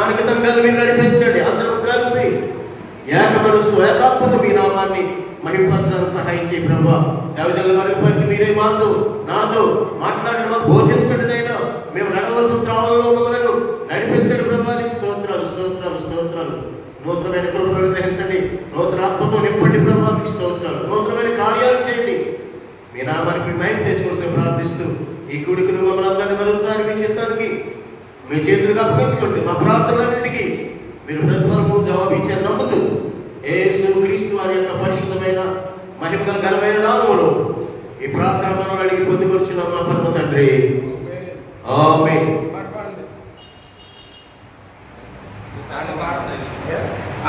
స్థానిక సంఘాలు మీరు నడిపించండి. అందరం కలిసి ఏక మనసు ఏకాత్మక మీ నామాన్ని మహిమపరచడానికి సహాయం చేయి ప్రభా. దేవతలు మరుగుపరిచి మీరే మాతో నాతో మాట్లాడిన బోధించండి. నైనా మేము నడవలసిన త్రావల్లో మమ్మల్ని నడిపించండి ప్రభా. స్తోత్రాలు స్తోత్రాలు స్తోత్రాలు. నూతనమైన కృపను గ్రహించండి, నూతన ఆత్మతో నింపండి ప్రభా. స్తోత్రాలు. నూతనమైన కార్యాలు చేయండి. మీ నామానికి మహిమ తెచ్చుకుంటూ ప్రార్థిస్తూ ఈ కుడికి మమ్మల్ని అందరినీ మరోసారి మీ చిత్తానికి మీ చేతులకు అప్పగించుకోండి. మా ప్రార్థనలన్నింటికి మీరు ప్రతిఫలము జవాబిచ్చని నమ్ముతూ యేసు క్రీస్తు వారి యొక్క పరిశుద్ధమైన మహిమగల ఘనమైన నామములో ఈ ప్రార్థన మనం అడిగి పొందుకొచ్చిన మా పరమ తండ్రి, ఆమేన్.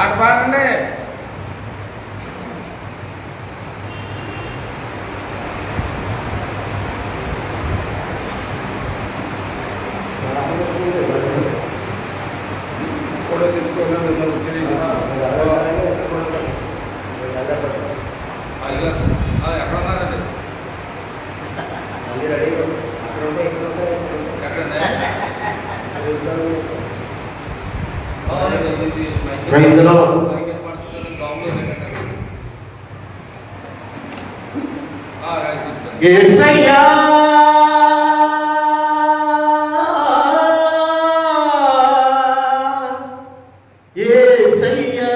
ఆట పాడండి. కూడా తెచ్చుకోవాలి ఎక్కడ ఉన్నారండి? యేసయ్యా యేసయ్యా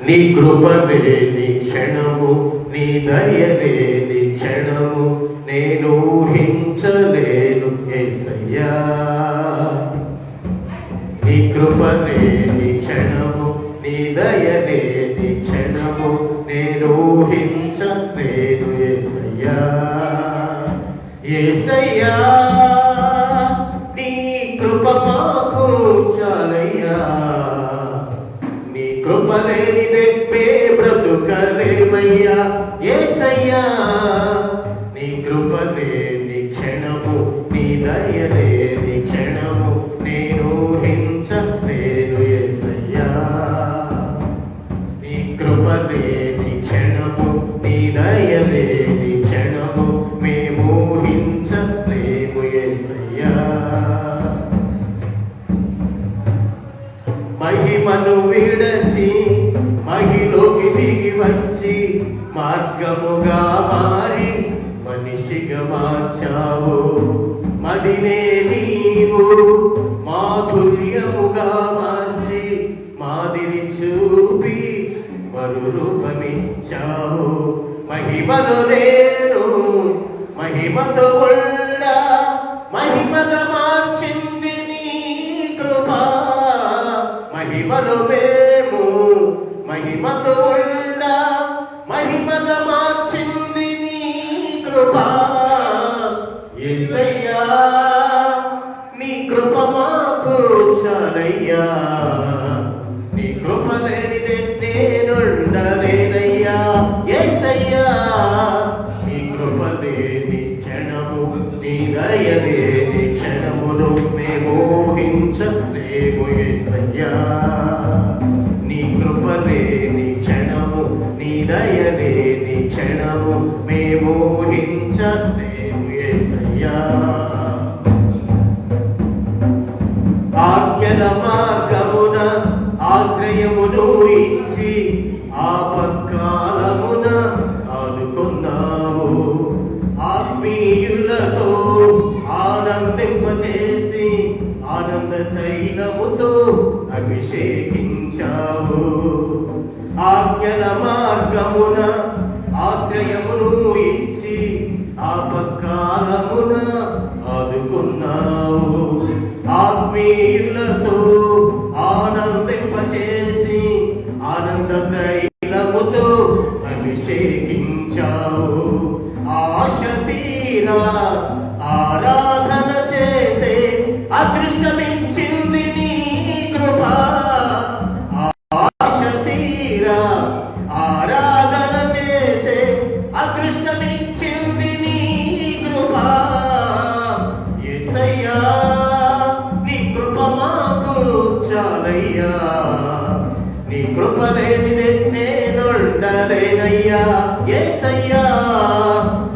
నీ కృపనే నీ క్షణము, నీ దయనే నీ క్షణము నేను ఊహించలేను. యేసయ్యా నీ కృపనే నీ క్షణము, నీ దయనే నీ క్షణము నేను ఊహించలేను. యేసయ్యా యేసయ్యా నీ కృప మాకు చాలయ్యా. నీ కృప లేనిదే బ్రతుకలేమయ్యా. యేసయ్యా నీ కృప లేని క్షణము, నీ దయ లేని క్షణము నేను ఊహించలేను. యేసయ్యా నీ కృప లేని క్షణము, నీ దయ లేని క్షణము మేము ఊహించలేము. యేసయ్యా మహిమను విడచి మహిలోకి దిగి వచ్చి మార్గముగా మారి మనిషిగా మార్చావు. మదినే నీవు మాధుర్యముగా మార్చి మాదిరి చూపి మరు రూపమిచ్చావు. మహిమను నేను మహిమతో ఉండా మహిమగా మార్చింది నీ కృపా. మహిమను మేము మహిమతో ఉండా మహిమగా మార్చింది నీ కృపా. యేసయ్యా నీ కృప మాకు చాలయ్యా. నీ కృప లేనిదే నేనుండలేనయ్యా. యేసయ్యా నీ కృప లేని క్షణము, నీ దయ లేని క్షణమును మేము ఊహించలేము. యేసయ్యా నీ కృప లేని క్షణము, నీ దయ లేని క్షణము మేము ఊహించలేము. యేసయ్యా ఆజ్ఞల మార్గమున ఆశ్రయమును ఇచ్చి ఆపత్కాలమున ఆదుకున్నావు. ఆత్మీయులతో ఆనందింపచేసి ఆనంద తైలముతో అభిషేకించావు. ఆజ్ఞల మార్గమున ఆశ్రయమును ఇచ్చి ఆపత్కాలమున ఆదుకున్నావు. ఆత్మీయులతో ఆనందింపచేసి ఆనంద తైలముతో అభిషేకించావు. ఆశ తీరా ఆరాధన చేసే అదృష్టమిచ్చింది నీ కృపా. ఆశ తీరా ఆరాధన చేసే అదృష్టమిచ్చింది నీ కృపా. యేసయ్యా నీ కృప మాకు చాలయ్యా. నీ కృప లేనిదే నేనుండలేనయ్యా. యేసయ్యా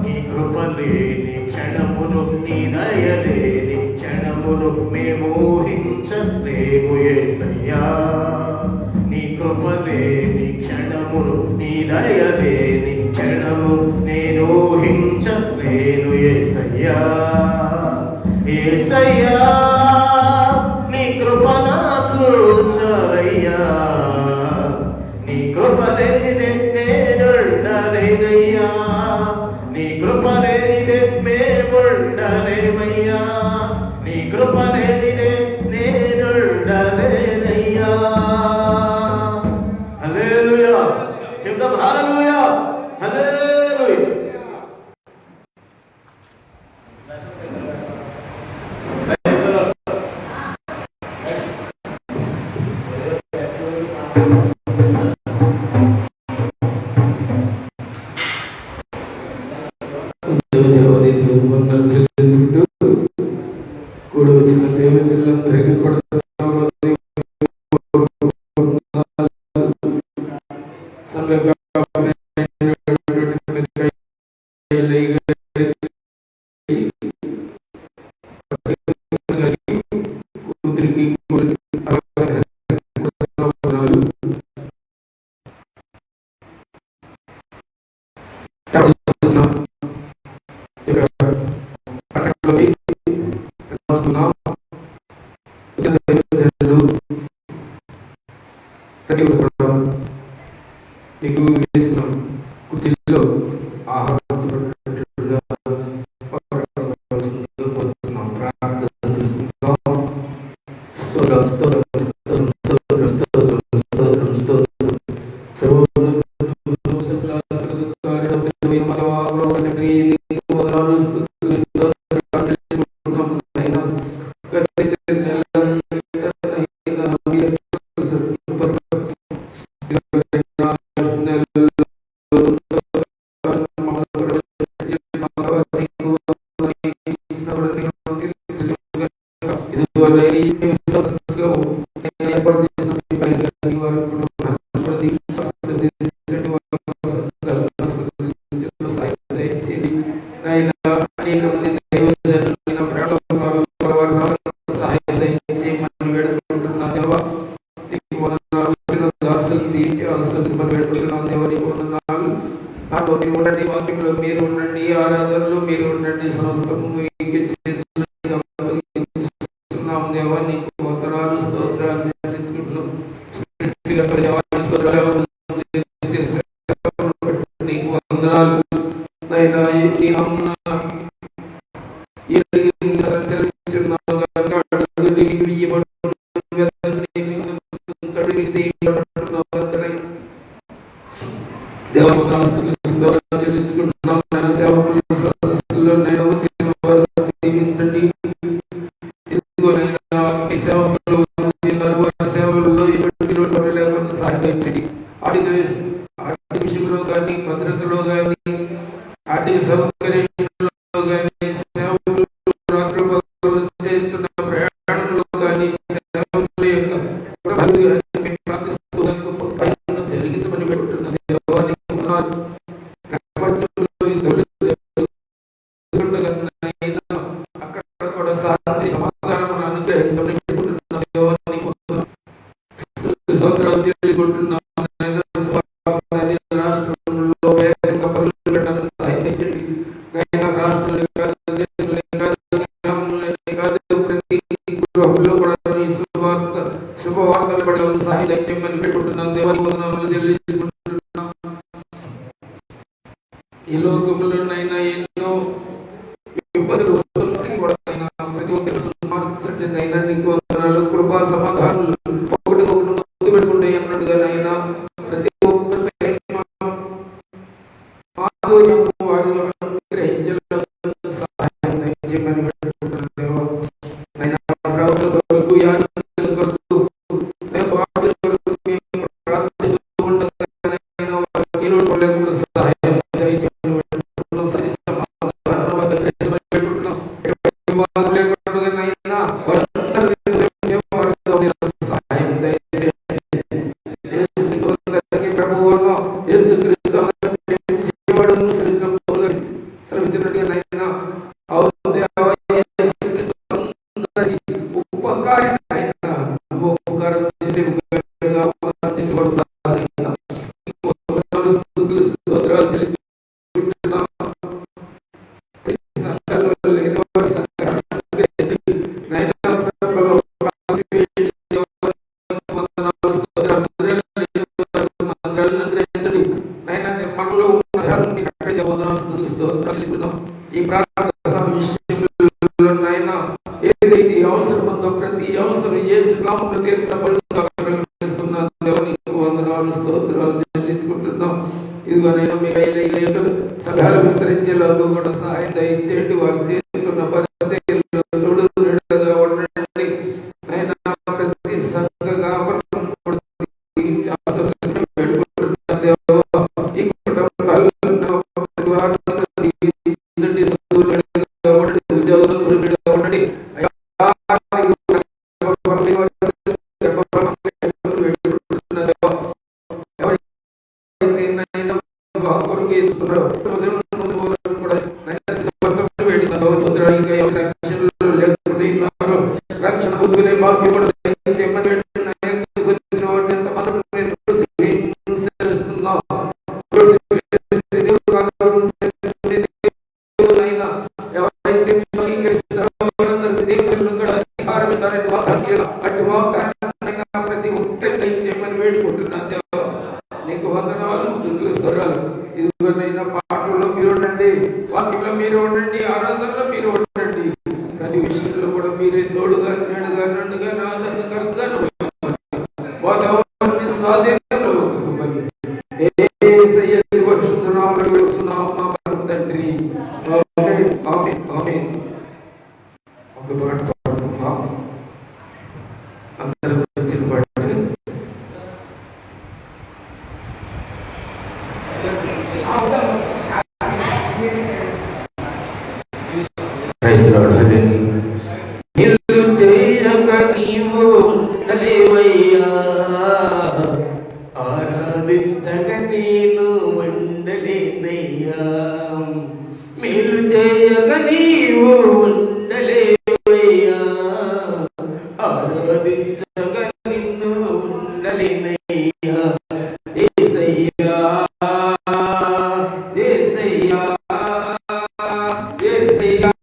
నీ కృప లేని క్షణము, క్షణమును నీ దయలేని క్షణమును మేము ఊహించలేము యేసయ్యా. నీ కృపలేని క్షణమును నీ దయలేని క్షణము నేను ఊహించలేను యేసయ్యా. యేసయ్యా నీ కృప నాకు చాలయ్యా. నీ కృప లేనిదే నేనుండలేనయ్యా. నీ కృప లేనిదే మేముండలేమయ్యా. నీ కృప లేనిదే నేనుండలేనయ్యా. హల్లెలూయా. చెప్దాం హల్లెలూయా. హల్లెలూయా. కూడా వచ్చిన దేవతలందరికీ కూడా మీకు వేసిన కుర్చీలో ఆహారం వాక్యంలో మీరు ఉండండి, ఆరాధనలో మీరు ఉండండి. సంవత్సరము దేవా నీకు వందనాలు స్తోత్రాలు నీకు వందనాలు. ఆర్థిక విషయంలో కానీ, భద్రతలో కానీ, ఆర్థిక సౌకర్యంలో కానీ, సేవలు చేస్తున్న ప్రయాణంలో కానీ, జరిగించమని పెట్టుతున్న అక్కడ కూడా శాంతి సమాధానం అనుగ్రహించమని పెట్టుకుంటున్న దేవాన్ని తెలుసుకుంటున్నాం. రాష్ట్రంలో వేగంగా పనులు సాధించండి. గృహంలో కూడా శుభవార్తలు పడే సాహిత్యం అని పెట్టుకుంటున్నాం. దేవాన్ని వందనాలు చెల్లించుకుంటున్నాం. ఈ లోకంలోనైనా ఎన్నో ఇబ్బందులు వస్తున్నాయి. ప్రతి ఒక్కరు మార్చండి. నీకు వందనాలు. కృపా సమాధానాలు ఒకటి పెట్టుకుంటే అన్నట్టుగానైనా ప్రతి ఒక్కరు వారు అనుగ్రహించడం సహాయం చేయమని పెట్టుకుంటున్నాం. ప్రభుత్వ దేవునికి వందనాలు స్తోత్రాలు చెల్లించుకుంటున్నాం. ఇదిగోనైనా మీ కైలు సగాలు విస్తరించేలాగా కూడా సహాయం దయచేయండి. వారు చేస్తున్న పరిస్థితులు ఉండండి. ఆయన ప్రతి సంఘగా రక్షణ పొందుకునే భాగ్యం కూడా ప్రతి ఒక్కరి చేయమని వేడుకుంటున్నాను. నీకు వందనాలు స్తుతులు స్తోత్రాలు. ఇదిగోనైనా పాటల్లో మీరు ఉండండి, వాక్యంలో మీరు ఉండండి, ఆరాధనలో మీరు ఉండండి. ప్రతి విషయంలో కూడా మీరే తోడుగా నేడుగా నుండిగా నాదనకర్తగా వాతావరణాన్ని స్వాధీనంలో తండ్రి. ఒక పాట పాడుకుందాం. అందరూ వచ్చిన పాట ఇల్లు చేయక నీవు ఉండలేవయ్యా, ఆరాధించక నేను ఉండలేనయ్యా. మేలు చేయక నీవు ఉండలేవయ్యా, ఆరాధించక నిన్ను ఉండలేనయ్యా. యేసయ్యా యేసయ్యా యేసయ్యా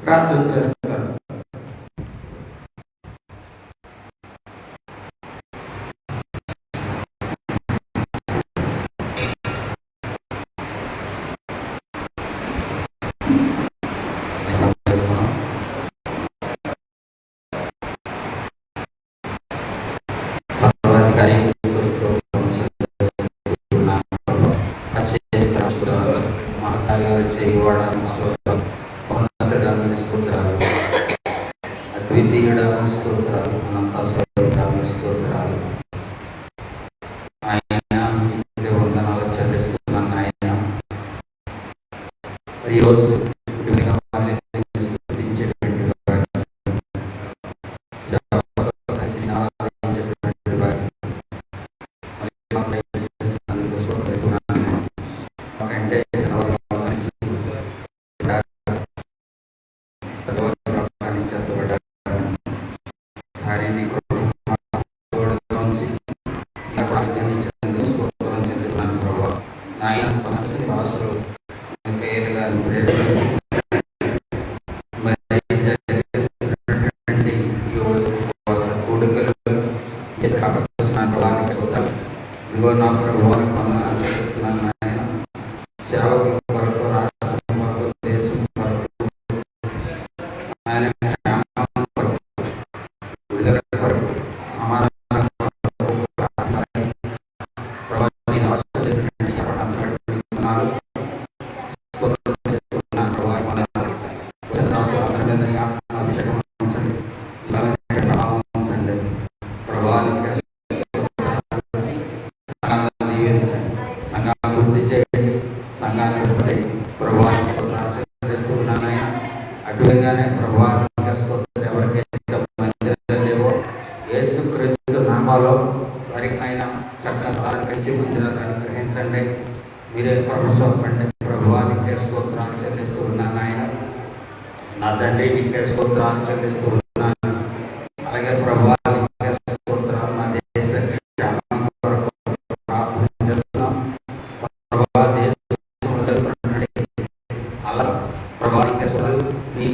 ప్రార్థన చేస్తారు. అద్వితీయుడమైన స్తోత్రాలు, అనంత స్వరూపమైన స్తోత్రాలు. ఆయన నీకే వందనాలు చెల్లిస్తున్నాను. ఆయన ఈరోజు నా ప్రభువానికి వందనాలు చెల్లిస్తున్నాను. ఆయన సేవకుల కొరకు, రాష్ట్రం కొరకు, దేశం కొరకు, ఆయన క్షేమం కొరకు, విడుదల కొరకు, సమాధానం కొరకు ప్రార్థించాలని ప్రభువాన్ని అవసరం చేసినటువంటి శరణాలను బట్టి వందనాలు చేస్తున్నాను. ప్రభువానికి వందనాలు. అందరి మీద నీ ఆత్మ అభిషేకం ఉంచండి, బలమైన ప్రభావం ఉంచండి. ప్రభువానికి సంఘాన్ని వృద్ధి చేయండి, సంఘాన్ని విస్తరించండి. ప్రభువాన్ని చేస్తున్నాను. అటుగానే ప్రభువానికి స్తోత్రం. ఎవరికైతే మందిరాలు లేవో యేసుక్రీస్తు నామాలో వారికి ఆయన చక్కగా స్థానం పెంచి మందిరాన్ని అనుగ్రహించండి. మీరే ప్రభుత్వం ప్రభువానికి స్తోత్రాలు చెల్లిస్తూ ఉన్నాను. ఆయన నా తండ్రి నీకే స్తోత్రాలు చెల్లిస్తూ ఉన్నాను. అలాగే ప్రభువానికి స్తోత్రాలు. నా దేశ క్షేమం కొరకు ప్రార్థన చేస్తున్నాం. ప్రభా దేశంలో జరుగుతున్నటువంటి అలా ప్రభావిక స్వరాలు నీ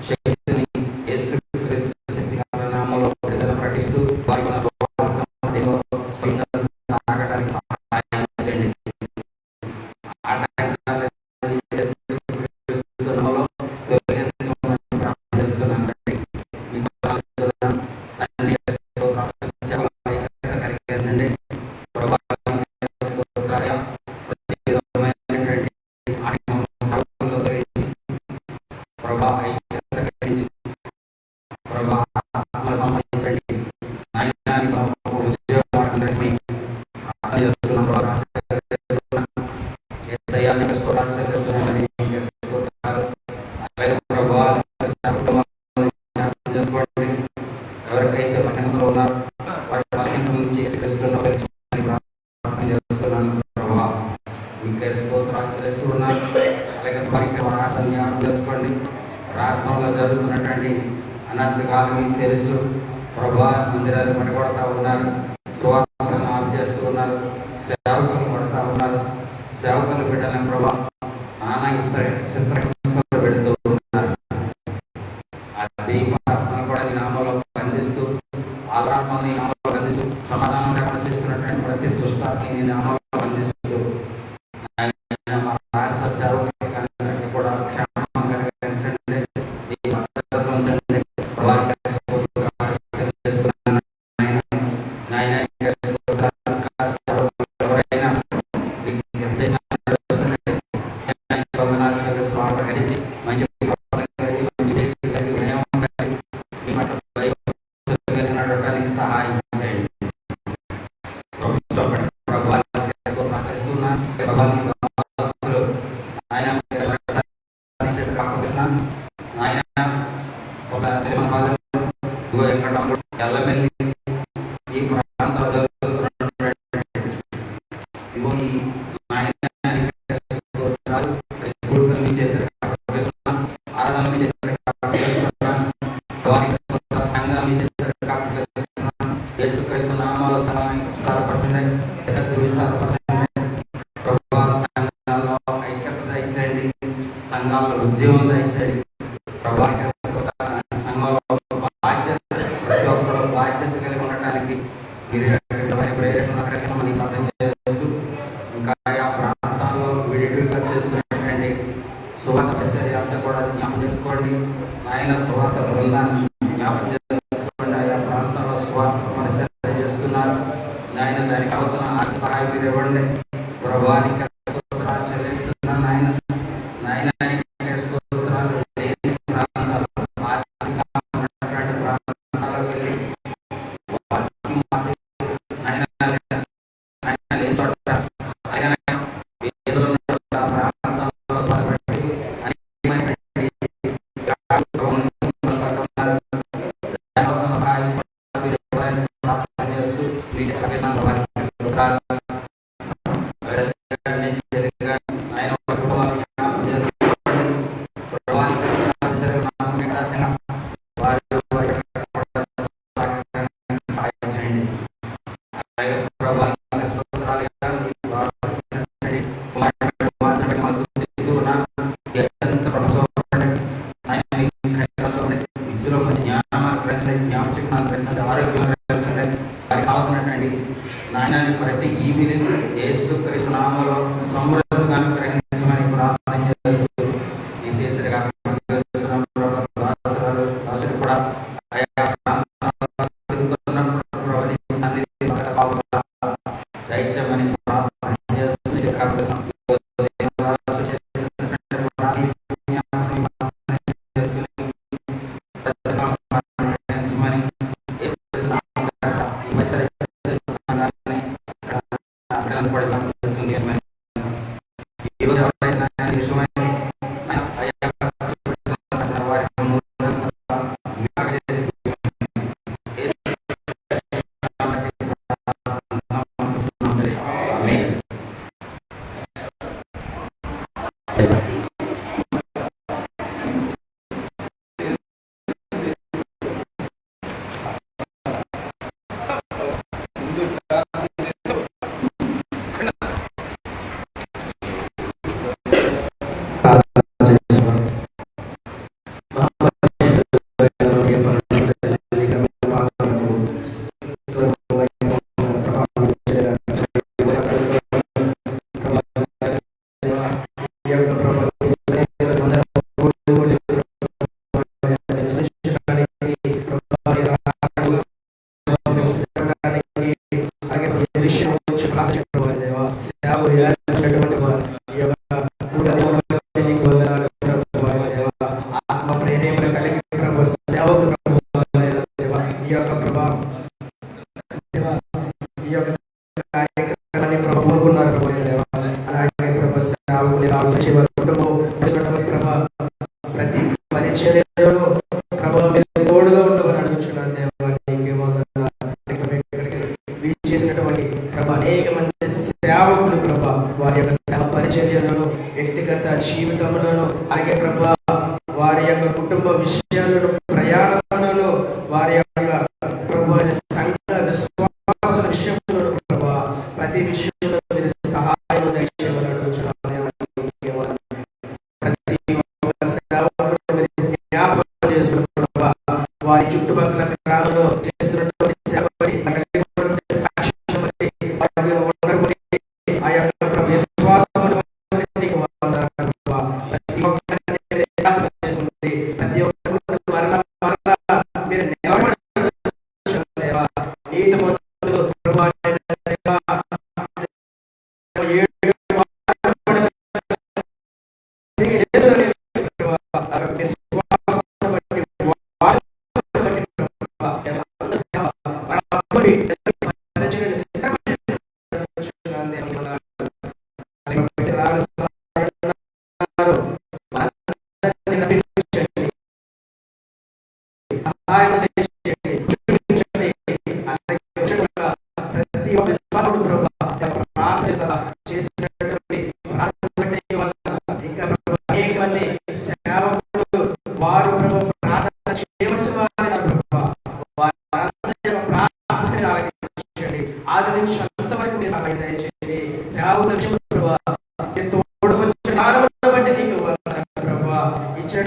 శక్తిని యేసుక్రీస్తు శక్తి నామములో విడుదల ప్రకటిస్తూ వారికి సాగడానికి సహాయం చేయండి. ఎవరికైతే మహిమలో ఉన్నారో వారి మహిమ నుంచి యేసుక్రీస్తును ప్రార్థన చేస్తున్నాను. ప్రభా మీకే స్తోత్రాలు చేస్తున్నాను. అలాగే వారికి రాష్ట్రం జ్ఞాపకం చేసుకోండి. రాష్ట్రంలో జరుగుతున్నటువంటి అనర్థకాలు మీకు తెలుసు. ప్రభా మందిరాలు పడగొడతా ఉన్నారు, సువార్తలను ఆఫ్ చేస్తూ ఉన్నారు, సేవకులు కొడతా ఉన్నారు. సేవకుల బిడ్డలను ప్రభా నానా చిత్రహింసలు పెడుతూ ఉన్నారు. అది ఆత్మలు కూడా నీ నామంలో బంధిస్తూ, ఆత్మల్ని నామంలో బంధిస్తూ, సమాధానం ప్రశ్నిస్తున్నటువంటి ప్రతి దుష్టాన్ని నీ నామంలో బంధిస్తూ మా రాష్ట్ర సేవకులకి కూడా క్షేమం కలిగించండి. నీ మద్దతు ఉంచండి. సహాయం చేయండి. ఎల్లమెల్లి ఈ ప్రాంతంలో యేసుక్రీస్తు నామములో ఐక్యత దయచేయండి. సంఘాల్లో ఉద్యమం దయచేయండి. సంఘంలో బాధ్యత, ప్రతి ఒక్కరు బాధ్యత కలిగి ఉండటానికి మీరు అర్థం చేస్తూ ఇంకా ఆ ప్రాంతాల్లో విడిగా చేస్తున్నటువంటి సువార్త పరిచర్య అంతా కూడా జ్ఞాపకం చేసుకోండి. ఆయన సువార్త బృందాన్ని జ్ఞాపకం చేసుకోండి. ఆయా ప్రాంతాల్లో సువార్త పరిచర్య చేస్తున్నారు. ఆయన దానికి అవసరం సహాయం మీరు ఇవ్వండి. ప్రభానికి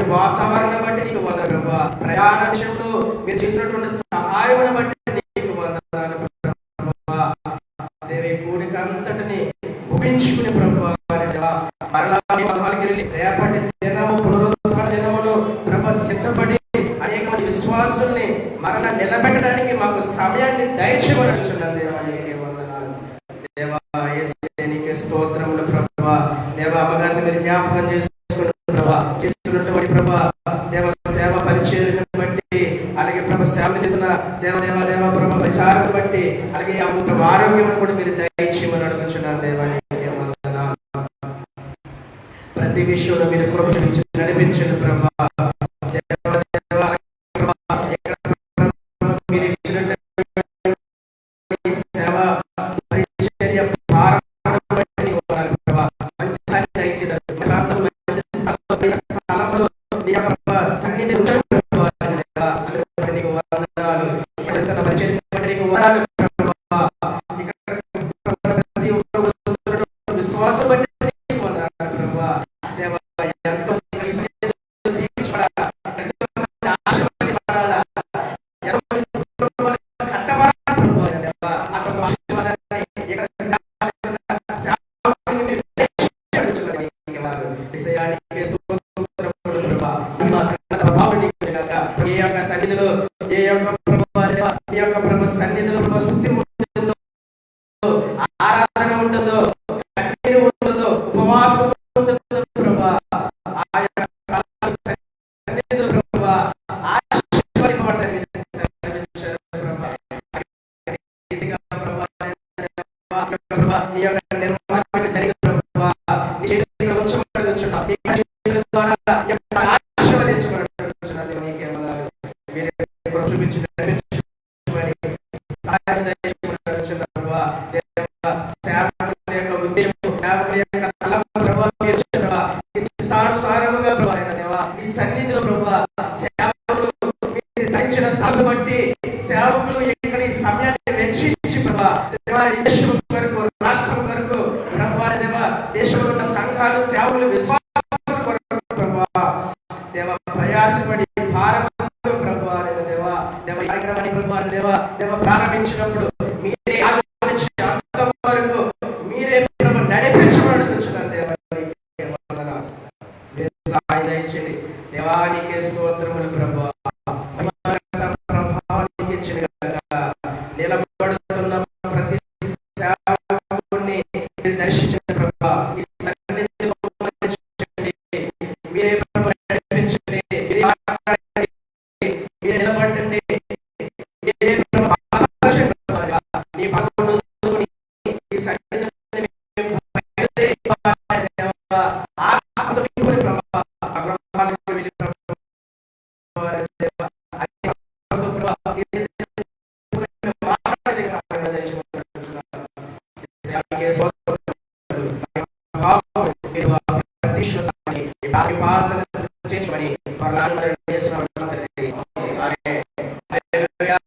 వాతావరణం బట్టి నీకు వందనాలు ప్రభువా. ప్రయాణ విషయంలో మీరు చేసినటువంటి సహాయం బట్టి నీకు వందనాలు ప్రభువా. దేవి కూడిక అంతటిని ముగించుకునే ప్రభువా రేపటి దినము పునరుద్ధరణ దినమును ప్రభు సిద్ధపడి అనేక మంది విశ్వాసుల్ని మరణ నిలబెట్టడానికి మాకు సమయాన్ని దయచేయమని దేవానికి వందనాలు. దేవా యేసయ్య నీకే స్తోత్రములు ప్రభువా. దేవా అమ్మగారిని మీరు జ్ఞాపకం చేసుకున్న ప్రభా చేస్తున్నటువంటి ప్రభా దేవ సేవ పరిచయం బట్టి అలాగే ప్రభు సేవలు చేసిన దేవ ప్రభ ప్రచారం బట్టి అలాగే ప్రభు ఆరోగ్యం కూడా మీరు దయచేయమని అడుగుచున్నారు దేవానికి వందనాలు. ప్రతి విషయంలో మీరు కృప చూపించి నడిపించండి ప్రభా. మీరు ఇచ్చినటువంటి సేవ పరిచర్య విశ్వాసం బట్టి సన్నిధిలో ఆరాధన ఉంటుందో కన్నీరు ఉంటుందో ఈ దేశం కొరకు, రాష్ట్రం కొరకు ప్రభా దేవ, దేశంలో ఉన్న సంఘాలు, సేవకులు, విశ్వాసాల కొరకు ప్రభా దేవ ప్రయాసపడి భారమంతో ప్రభా దేవ దేవ ఈ కార్యక్రమాన్ని ప్రభా దేవ దేవ ప్రారంభించినప్పుడు మీరే ఆదరించి అంతం వరకు మీరే ప్రభు నడిపించబడుతున్నారు దేవ. సహాయం దయచేయండి దేవానికి స్తోత్రములు ప్రభా. ప్రభావానికి ఇచ్చిన నిలబడుతున్న ప్రతి సేవకుని దర్శించండి ప్రభా. ఈ సన్నిధిలో మీరే ప్రభు నడిపించండి, మీరే మాట్లాడండి, మీరే నిలబడండి, మీరే ప్రభు ఆదర్శండి ప్రభా. నీ పాదములను అందుకొని ఈ సన్నిధిలో మేము బయలుదేరి దేవా ఆత్మతో నింపుకొని ప్రభా ఆ గృహాలకు వెళ్ళి ప్రభా దేవా అన్ని ఆత్మతో ప్రభా మాట్లాడడానికి సహాయం దయచేయండి. సేవకే స్తోత్రములు. ప్రభావం మీరు ప్రతిష్ఠించమని, మీ భాషను చేయించమని పరలోకమందున్న యేసునామమున తండ్రి. ఆమేన్. హల్లెలూయా.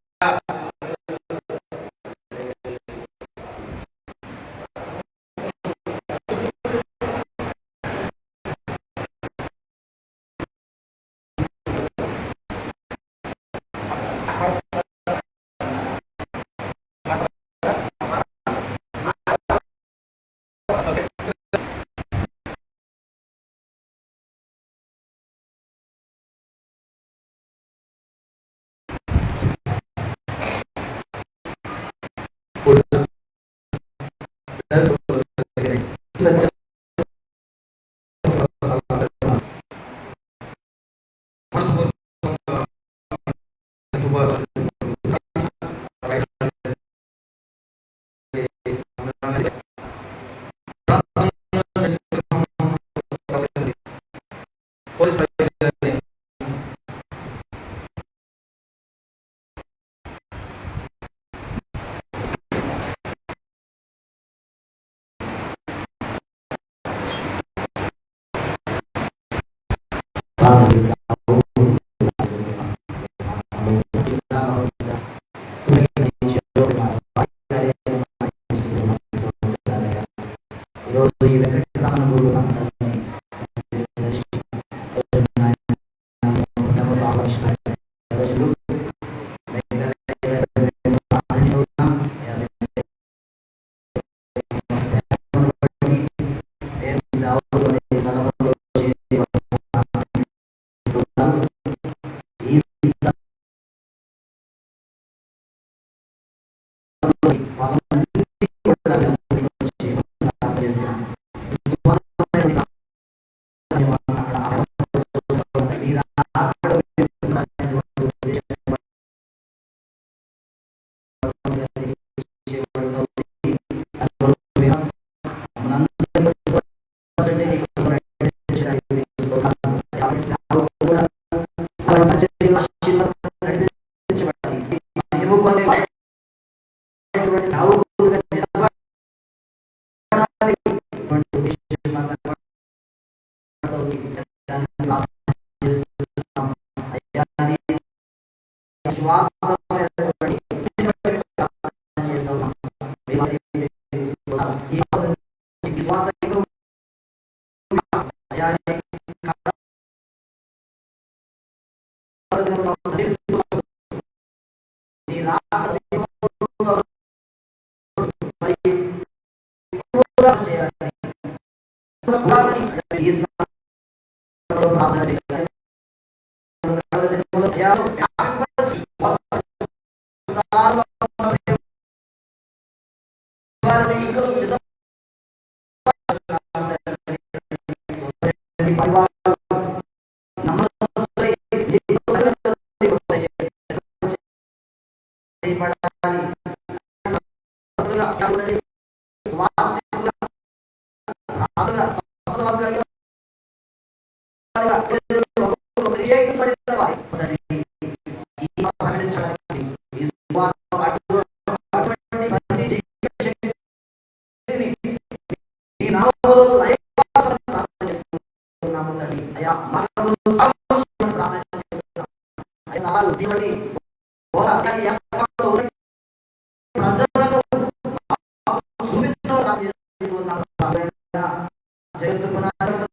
జగత్తు పునాది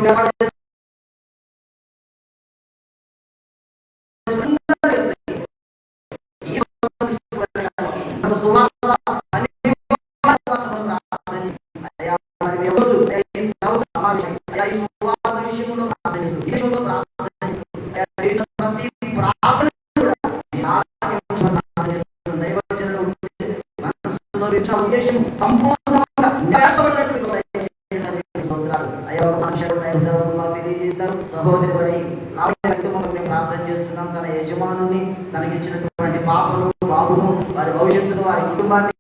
వ్యాపారం సహోదరి ప్రార్థన చేస్తున్నాం. తన యజమానుని తనకి ఇచ్చినటువంటి పాపను బాబును వారి భవిష్యత్తును వారి కుటుంబాన్ని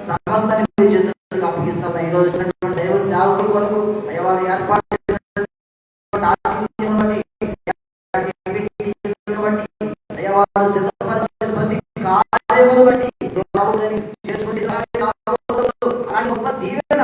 సమర్థాన్ని చేతులకు అప్పగిస్తాం. ఈ రోజు దైవ సేవకుల వరకు వారు ఏర్పాటు సిద్ధపరిచిన ప్రతి కార్యమును బట్టి గొప్ప దీవెన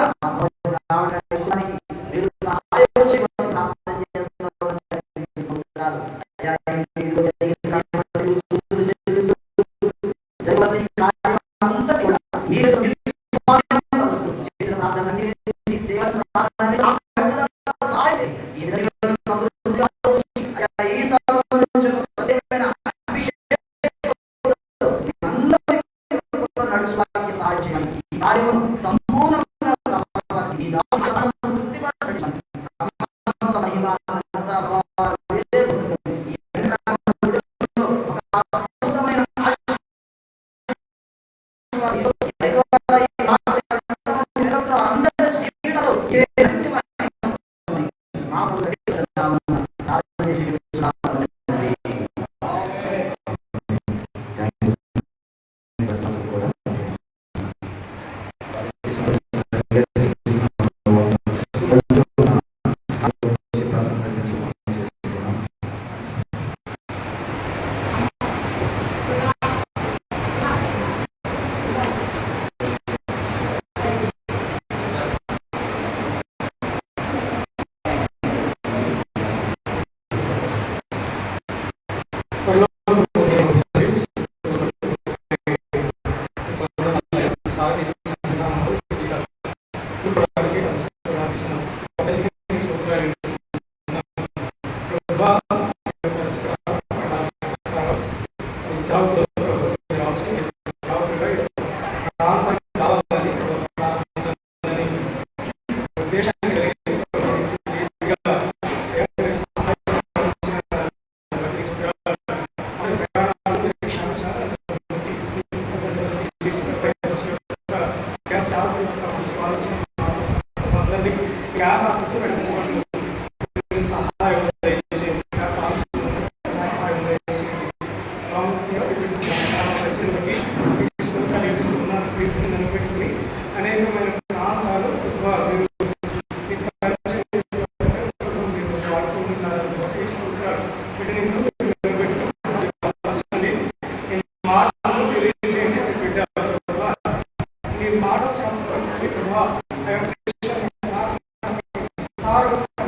Our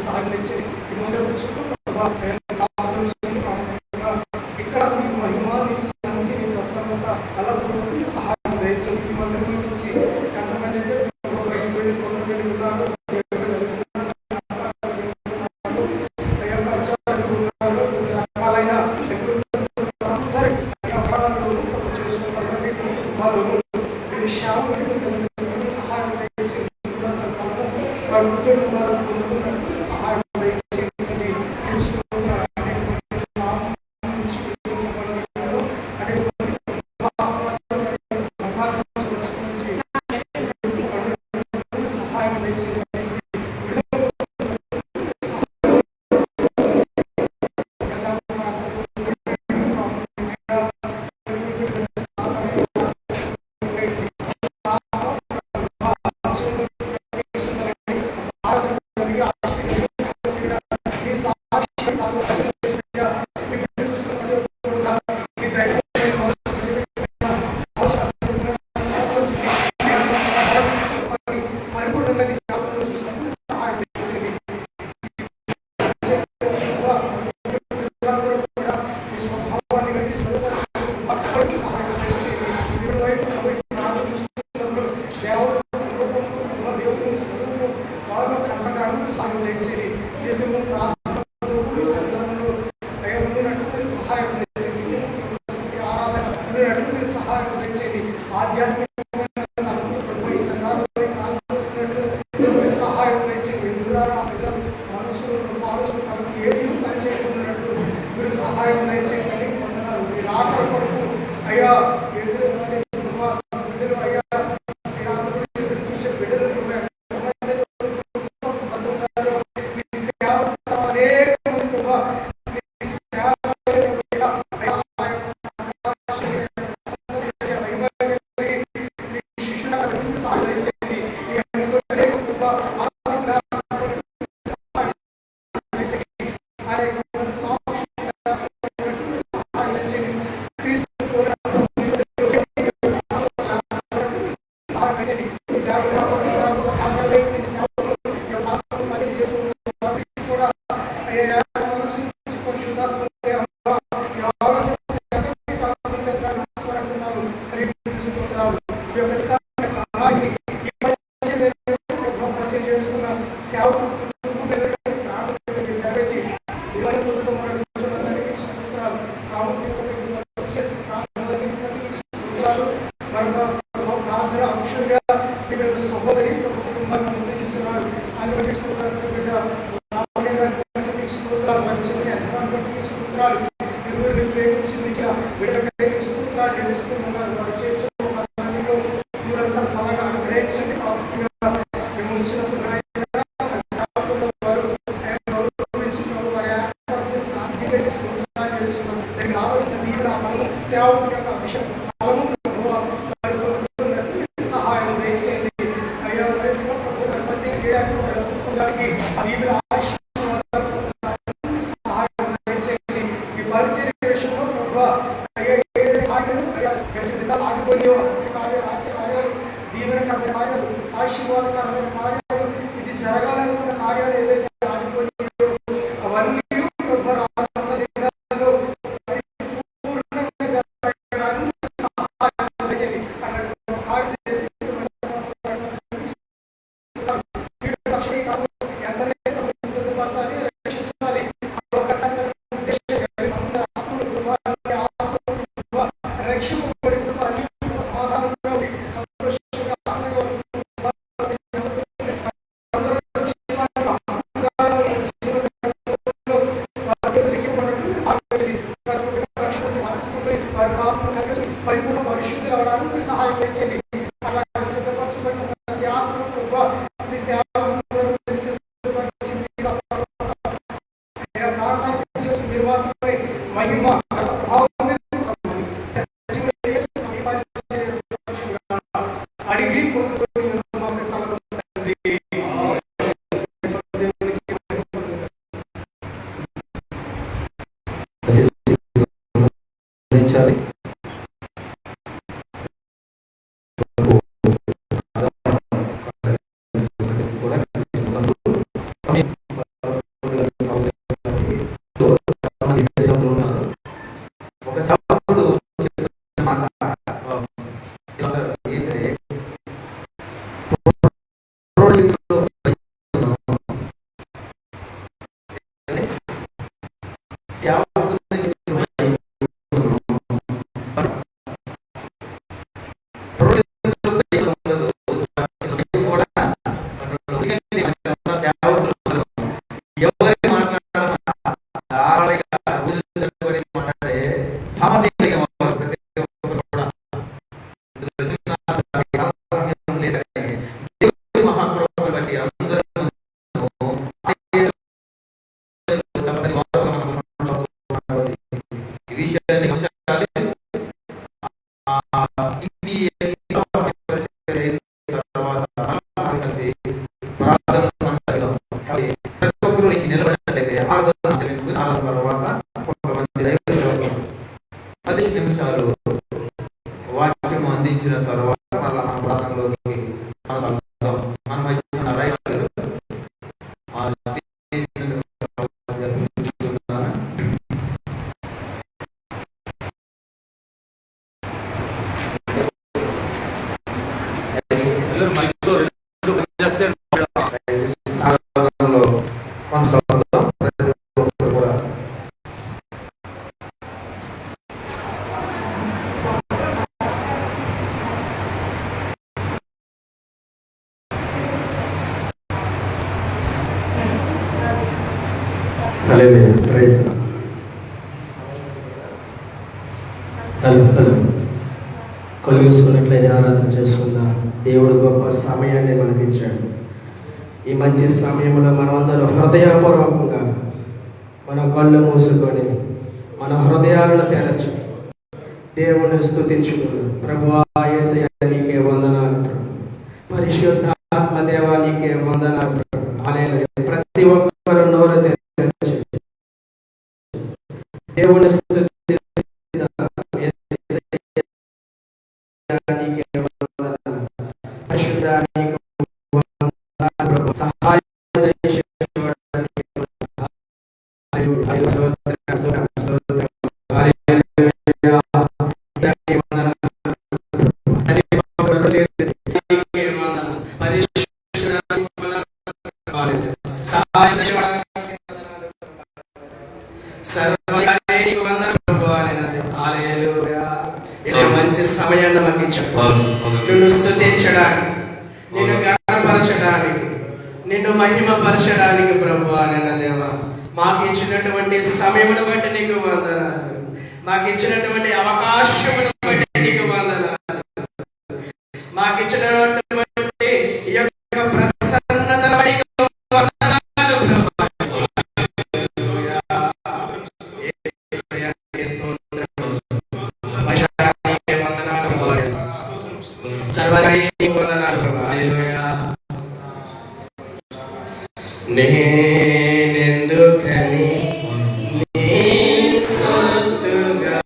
సాగులు ఇచ్చేది ఈ మొదలు ఇక్కడ మీకు మహిమానికి నేను ప్రస్తుతంగా అలా సహాయం దయచేసి ఈ మందిరం నుంచి ఎంతమంది అయితే కొంతమంది ఉన్నారు రకాలైన సహాయం దయచేసి సహాయం అయ్యా సహాయం దయచేయండి అయ్యా ఆశీర్వాదకరమైన కార్యాలు ఇది జరగాలనుకున్న కార్యాలు ఏదైతే ఆగిపోయాయో అవన్నీ పరిపూర్ణ పరిశుద్ధి అవడానికి సహాయం చేయండి. అలా సిద్ధపరచబడిన ఆత్మ మహిమ అడిగి ఎవరికి మాట్లాడాలి మాట్లాడే సామాజిక మహాప్రభుని బట్టి అందరూ ఈ విషయాన్ని నిలబడినట్లయితే తర్వాత కొంతమంది 10 నిమిషాలు వాక్యం అందించిన తర్వాత మళ్ళా మన ప్రాంతంలోకి కొనసాగుతాం. మనం ఇచ్చిన రైతులు కొనసాగుతాం. ప్రతి ఒక్కరు కూడా కళ్ళు చూసుకున్నట్లయితే ఆరాధన చేసుకుందాం. దేవుడు గొప్ప సమయాన్ని మనకిచ్చాడు. ఈ మంచి సమయంలో మనమందరం హృదయపూర్వకంగా మన కళ్ళు మూసుకొని మన హృదయాలను తెరచి దేవుని స్తుతించుకున్నాం. ప్రభువా యేసయ్య నీకే వందనాలు, పరిశుద్ధాత్మ దేవా నీకే వందనాలు. హల్లెలూయా. ప్రతి ఒక్కరు నోరు తెరచి దేవుని స్తుతిద్దాం. యేసయ్య నీకే వందనాలు, పరిశుద్ధ నీకు వందనాలు. సహాయం చేసేవాడు నీకే వందనాలు. మంచి సమయాన్ని మాకు ఇచ్చాడు. నిన్ను స్తుతించడానికి, నిన్ను గణపరచడానికి, నిన్ను మహిమపరచడానికి ప్రభువా నాయన దేవా, మాకు ఇచ్చినటువంటి సమయమును బట్టి నీకు వందనాలు. మాకు ఇచ్చినటువంటి అవకాశమును బట్టి నీకు వందనాలు. మాకు ఇచ్చినటువంటి ఈ యొక్క ప్రసన్నతను బట్టి నీకు వందనాలు ప్రభువా. నేనెందుకని నీ సొత్తుగా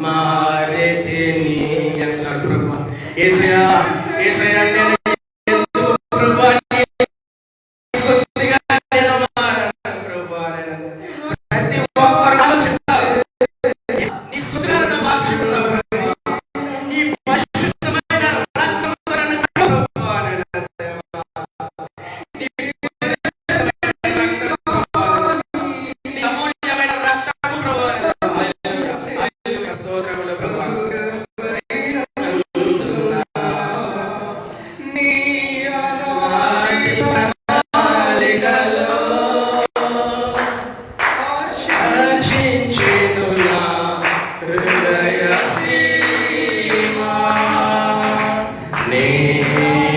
మారితిని. యేసయ్యా, యేసయ్యా నేను ఎందుకు ప్రభువా నీ సొత్తుగా నేను మారాను ప్రభువా. ప్రతి ఒక్కరు ఆలోచిస్తారు, నీ సొత్తుగా నన్ను మార్చుకున్నావు ప్రభువా. నీ పరిశుద్ధమైన రక్తంతో నన్ను కడుగు ప్రభువా.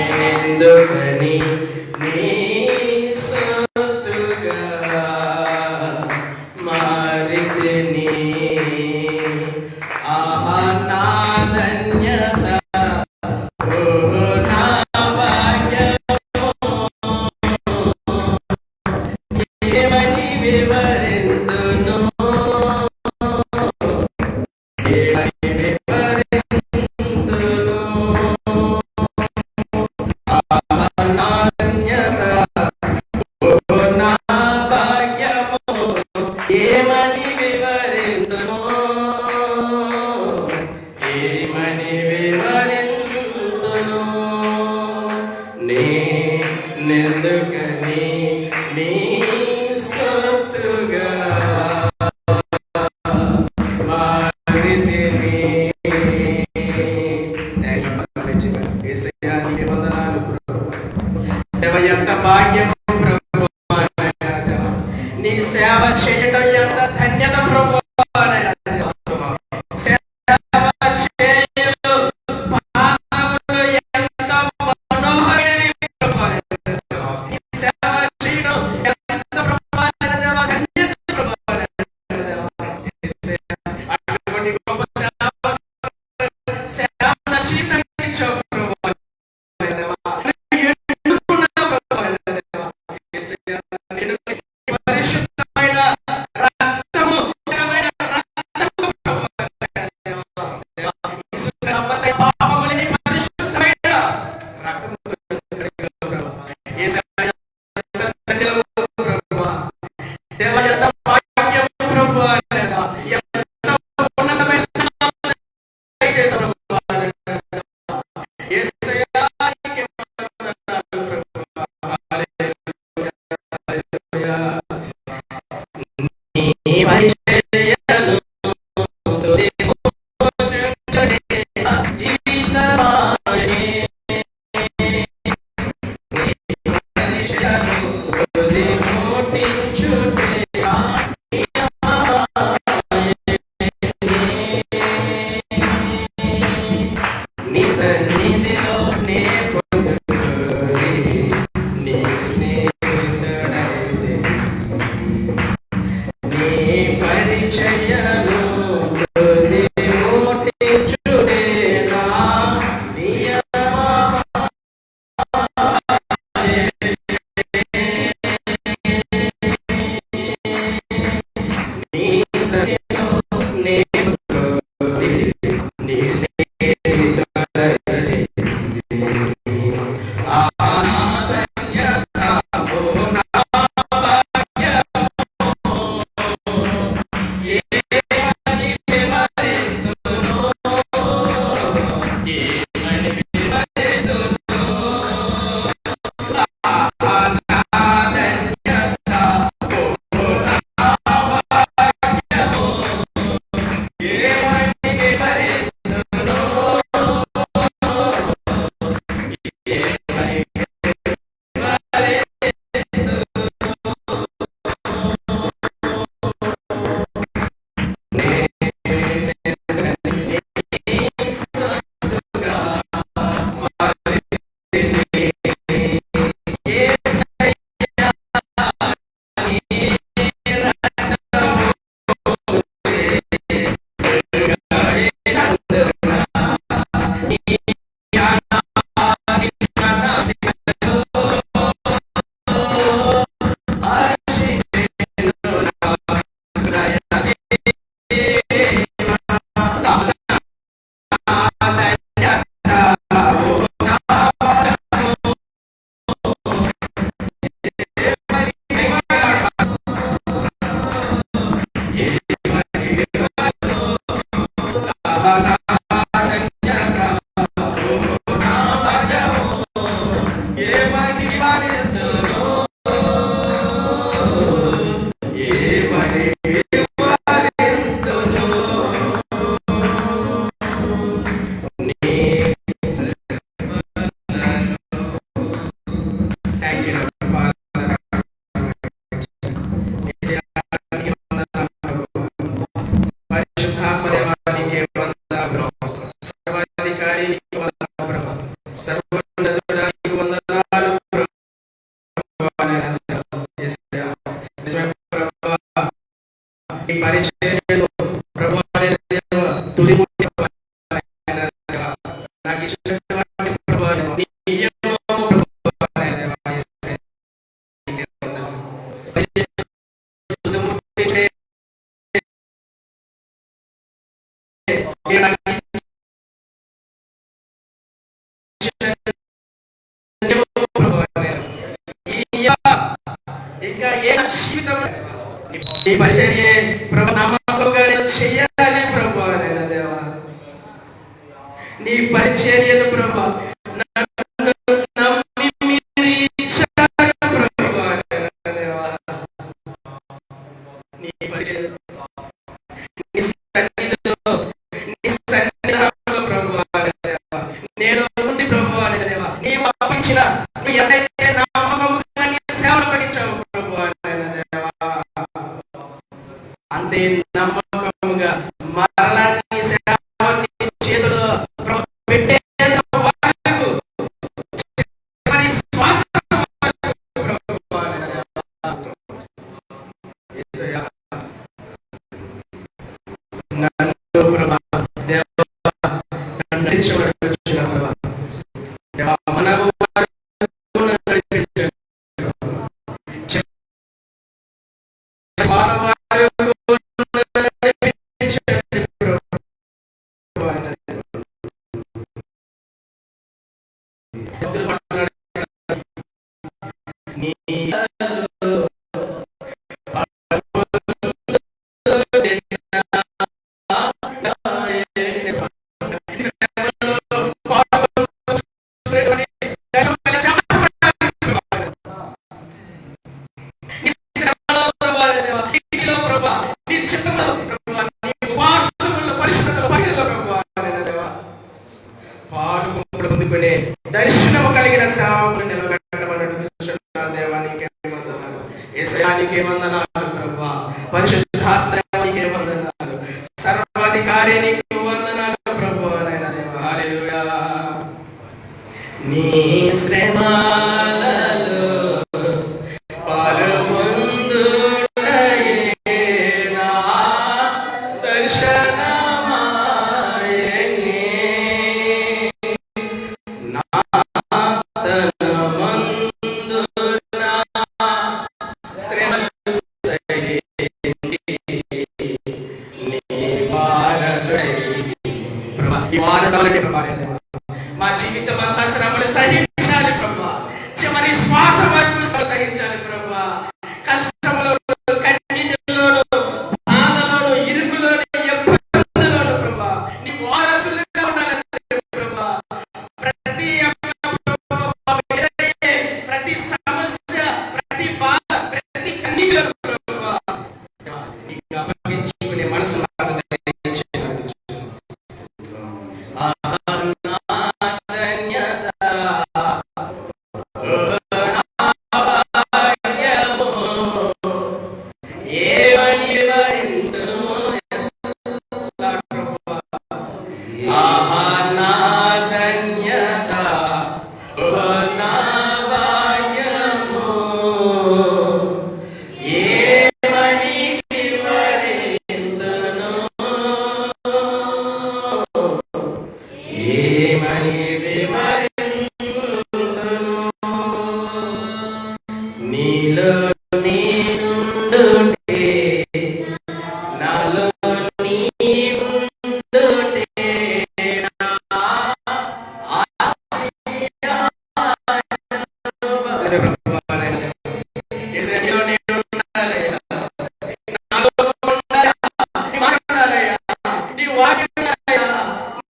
నేనెందుకని నీ సొత్తుగా మారితిని. ఆహా నా ధన్యత, ఓహో నా భాగ్యము, ఏమని వివరింతును, ఏమని వివరింతును. ఏమని వివరింతును, ఏమని వివరింతును. నేనెందుకని నీ దేవ ఎంత భాగ్యము ప్రభు, నీ సేవ చేయడం ఎంత ధన్యత ప్రభు. ఇంకా ఏ జీవితం నీ పరిచర్య ప్రభు నమ్మకంగా చేయాలి ప్రభు అయిన దేవా. నీ పరిచర్యను ప్రభు నన్ను నమ్మి మీరు ఇచ్చారు ప్రభు అయిన దేవా. నీ పరిచర్య నీ సన్నిధిలో ప్రభు అయిన దేవా నేను ఉంది ప్రభు అయిన దేవా. నీవు అప్పించిన ఏదైతే నా దర్శనము కలిగిన సేవకులు నిలబెట్టమని అడుగుతున్నాను దేవా. నీకే వందనాలు యేసయ్యా, నీకే వందనాలు ప్రభువా. పరిశుద్ధాత్మ నీకే వందనాలు. సర్వాధికారి నీకు వందనాలు ప్రభువా. నాయనా దేవా, హల్లెలూయా. నీ శ్రమలలో పాలుపొందుటయే నా దర్శనమాయెనే. మా జీవితం అంతా శ్రమలు సహించాలి ప్రభా. చివరి శ్వాస వరకు సహించాలి ప్రభా. కష్టంలో, కన్నీటిలోను, బాధలోను, ఇరుకులోను, ఇబ్బందులోను ప్రభా నీ వారసులుగా ఉండాలంటే ప్రభా. ప్రతి ప్రతి సమస్య, ప్రతి బాధ, ప్రతి కన్నీటిలో ప్రభా నీకు అప్పగించుకునే మనసు నాకు దయచేయండి. నీలో నీనుండుటే, నాలో నీవుండుటే, నా ఆత్మీయ యేసయ్యా, నేను ఉండాలయ్యా. నాలో ఉండాలయ్యా. నీ మాట ఉండాలయ్యా. నీ వాక్యం ఉండాలయ్యా.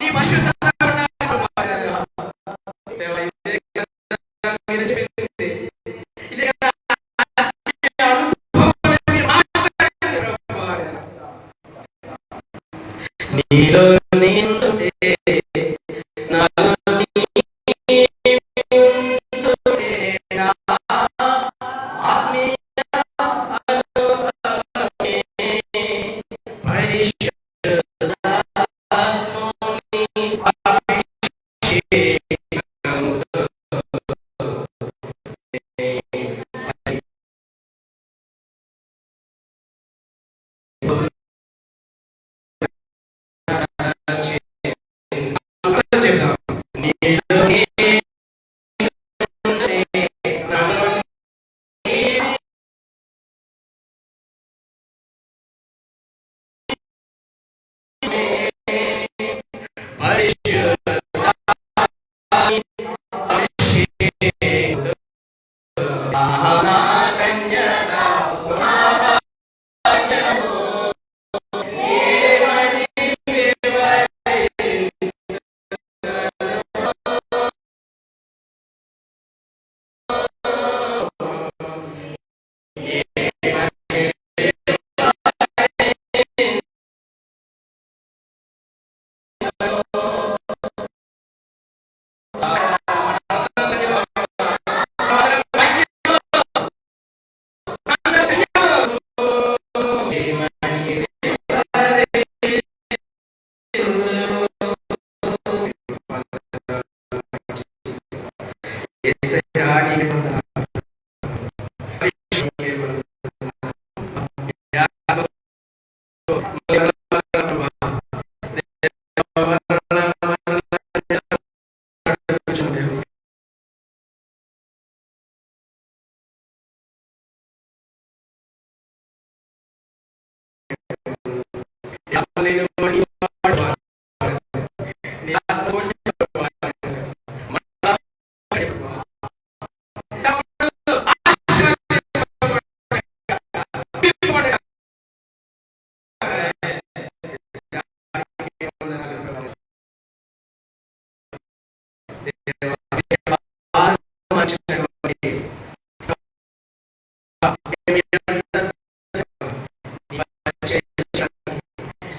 నీ పరిశుద్ధత ఉండాలయ్యా. దేవా, ఇదే కదా మీరు చెప్పింది. ఇదే కదా నీలో నిండుటే, నాలో నీవుండుటే, నా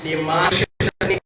నీ మాటని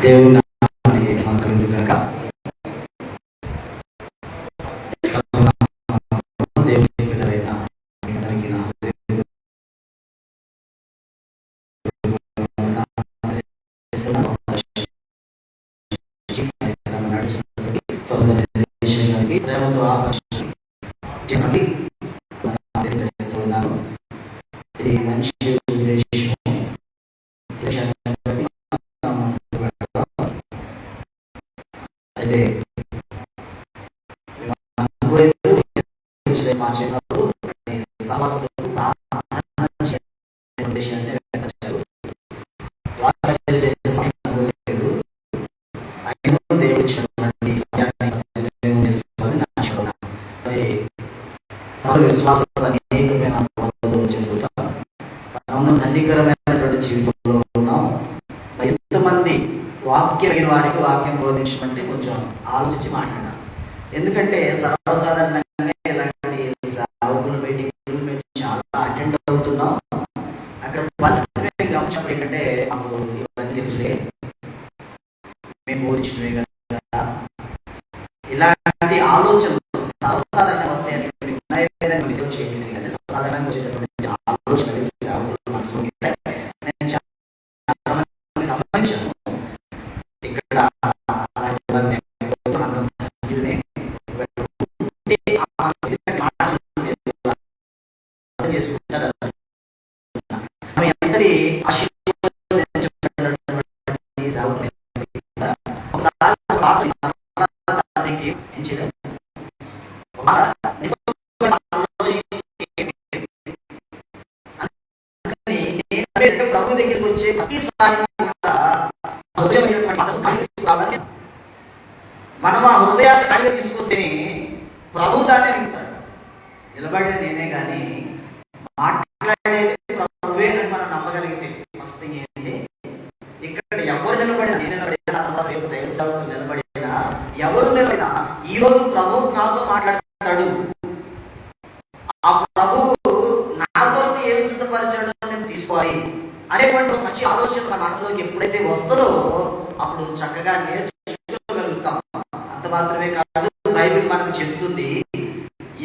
దేవుని నామానికి మహిమ కలుగుగాక. దేవుని బిడ్డలైన మీ అందరికీ నా ప్రేమతో తెలియజేస్తున్నాను. ఇది మంచి ఉద్దేశం అయితే అనుకోలేదు. మా చిన్నప్పుడు సమస్యలు ప్రార్థన చేయడం ఉద్దేశంతో వచ్చారు. వాక్యం చేసే సమయం అనుకోలేదు. అయినా దేవుడు ఇచ్చినటువంటి సమయాన్ని సద్వినియోగం చేసుకోవాలని నా ఆశ. మరి విశ్వాసంతో అనేకమైన అనుభవాలు చేసుకుంటాం. మనం ధన్యకరమైనటువంటి జీవితంలో ఉన్నాం. ఎంతమంది వాక్యం వారికి వాక్యం బోధించమంటే కొంచెం ఆలోచించి మాట్లాడాలి. ఎందుకంటే సర్వసాధారణంగా ఇలాంటి సాగులు మీటింగ్లు చాలా అటెండ్ అవుతున్నాం. అక్కడ పరిస్థితి గమనించినప్పుడు ఏంటంటే మాకు ఇవన్నీ తెలిసే మేము బోధించడమే కదా, ఇలాంటి ఆలోచనలు సర్వసాధారణంగా వస్తాయని విధం చేయండి. కానీ సర్వసాధారణంగా వచ్చేటటువంటి ఆలోచనలు మనసులోకి నేను చాలా మంది గమనించాను. ఇక్కడ ప్రభు దగ్గరికి వచ్చే ప్రతిసారి మనం ఆ హృదయాన్ని కడిగి తీసుకొస్తేనే ప్రభు దాన్ని నింపుతాడు. నిలబడేది నేనే కానీ మాట్లాడేది ప్రభువే అని మనం నమ్మగలిగితే ఫస్ట్ ఏంటి, ఇక్కడ ఎవరు నిలబడినా, నేను నిలబడినా, నిలబడినా, ఎవరు నిలబడినా ఈ రోజు ప్రభు నాతో మాట్లాడతాడు. ఆ ప్రభువు నా కొరకు ఏమి సిద్ధపరిచాడో నేను తీసుకోవాలి అనేటువంటి ఒక మంచి ఆలోచన మన మనసులోకి ఎప్పుడైతే వస్తుందో అప్పుడు చక్కగా నేర్చుకోగలుగుతాం. అంత మాత్రమే కాదు, బైబిల్ మనకు చెప్తుంది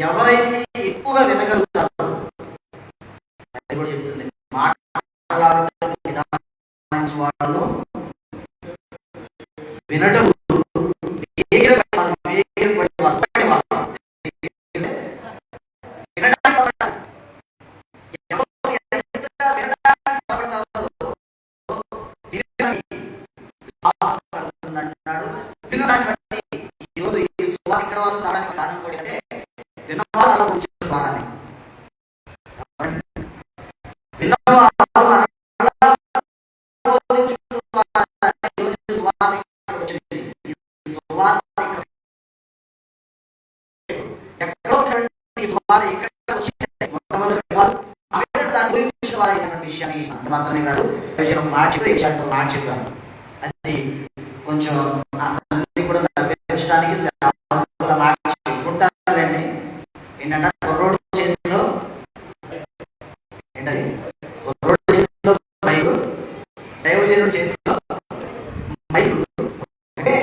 ఎవరైతే ఎక్కువగా వినగలుగుతారో, బైబిల్ చెప్తుంది మాట్లాడటం వాళ్ళు వినటం అంటున్నాడు. వినడాన్ని బట్టి ఈరోజు ఈ సువార్త ఇక్కడ వాళ్ళు రావడానికి కారణం కూడా అంటే విన్నవాళ్ళు అలా కూర్చొని బాగానే విషయాన్ని అంత మాత్రమే కాదు, మార్చిపోయాను. అది కొంచెం కూడా నవ్వించడానికి మార్చుకుంటారండి. ఏంటంటే కుర్రోడు చేతిలో ఏంటది, కుర్రోడు చేతిలో మైకు, దైవజనుడి చేతిలో మైకు అంటే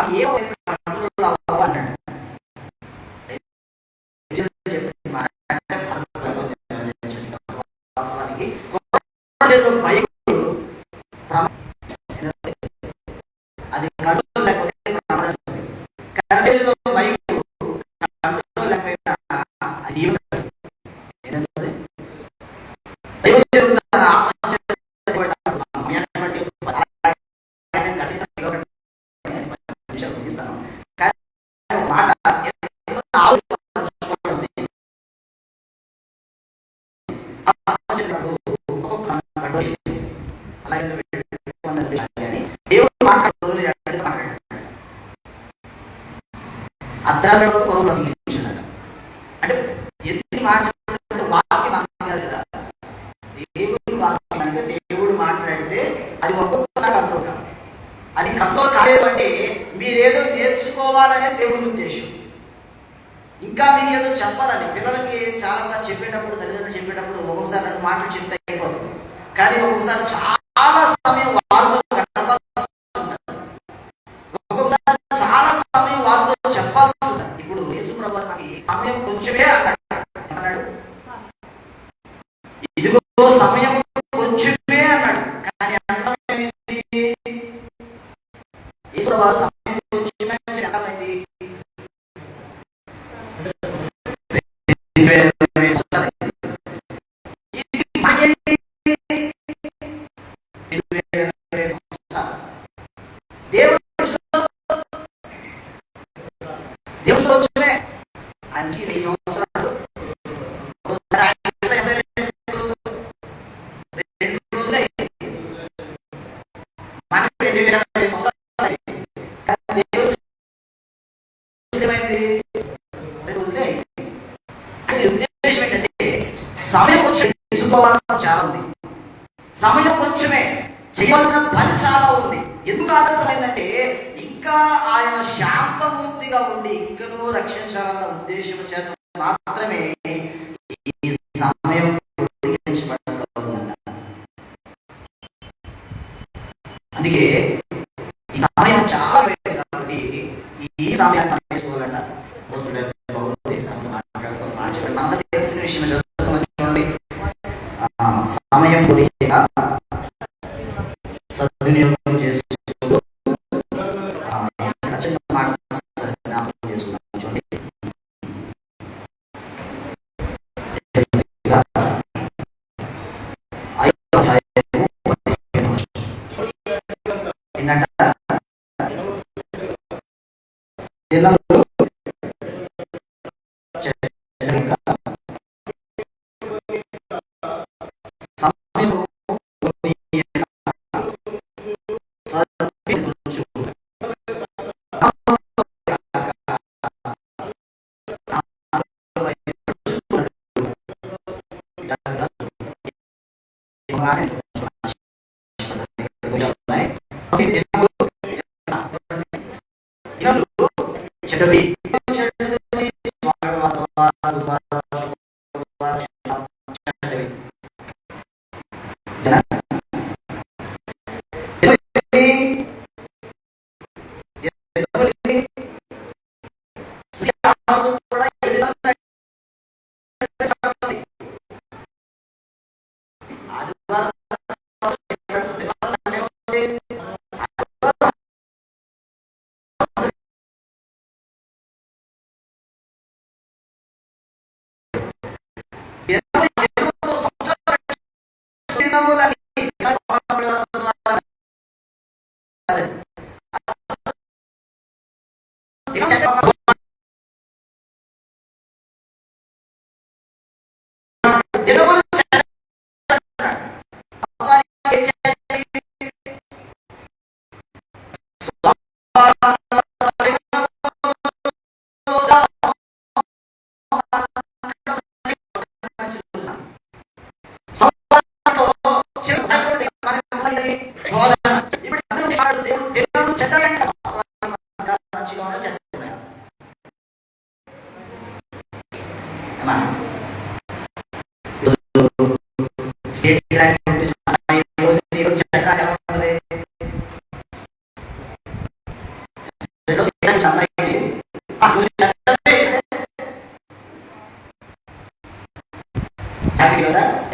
అవి ఏ అన్నాడు. అది కంట్రోల్ లేకపోతే ప్రమాదం. కరెంట్లో మైకు కంట్రోల్ లేకపోయినా అది ఏమవుతుంది? అర్థాలలో ప్రసంగించాడు అంటే ఎన్ని మాట్లాడుతున్న వాక్యం కాదు కదా. దేవుడి వాక్యం అంటే దేవుడు మాట్లాడితే అది ఒక్కొక్కసారి కంట్రోల్ కాదు. అది కంట్రోల్ కాలేదు అంటే మీరేదో నేర్చుకోవాలనే దేవుడి ఉద్దేశం. ఇంకా మీరు ఏదో చెప్పాలని పిల్లలకి చాలాసార్లు చెప్పేటప్పుడు, తల్లిదండ్రులు చెప్పేటప్పుడు ఒక్కొక్కసారి రెండు మాటలు చెప్తే అయిపోతుంది. కానీ ఒక్కొక్కసారి చాలా సమయం వాళ్ళతో గడపాల్సి ఉంటుంది. ఒక్కొక్కసారి చాలా సమయం వాళ్ళతో చెప్పాల్సి ఉంటుంది. ఇప్పుడు యేసుప్రభు సమయం కొంచెమే అన్నాడు, ఇదిగో సమయం కొంచెమే అన్నాడు. కానీ అంత సమయం ఏంటి? యేసుప్రభు సమయం కొంచెమే అర్థమైంది. 20 సంవత్సరాలు కానీ దేవుడు ఏమైంది? 2 రోజులే అయింది. అంటే ఉద్దేశం ఏంటంటే సమయం కొంచెం తీసుకోవాల్సిన చాలా ఉంది, సమయం కొంచెమే, చేయవలసిన పని చాలా ఉంది. ఎందుకు ఆలస్యమైందంటే ఇంకా ఆయన శాంతమూర్తిగా ఉండి ఇంకనూ రక్షించాలన్న ఉద్దేశం చేత మాత్రమే ఈ సమయం పొడిగించబడుతుందన్న. అందుకే ఈ సమయం చాలా వేరే కాబట్టి ఈ సమయాన్ని తీసుకోవాలంట. అందరూ తెలిసిన విషయం చూడండి, సమయం పొడిగా సద్వినియోగం చేస్తూ చిన్న మాట జ్ఞాపకం చేసుకున్నాం చూడండి. ఏంటంట దినములు సమయము చెడ్డవి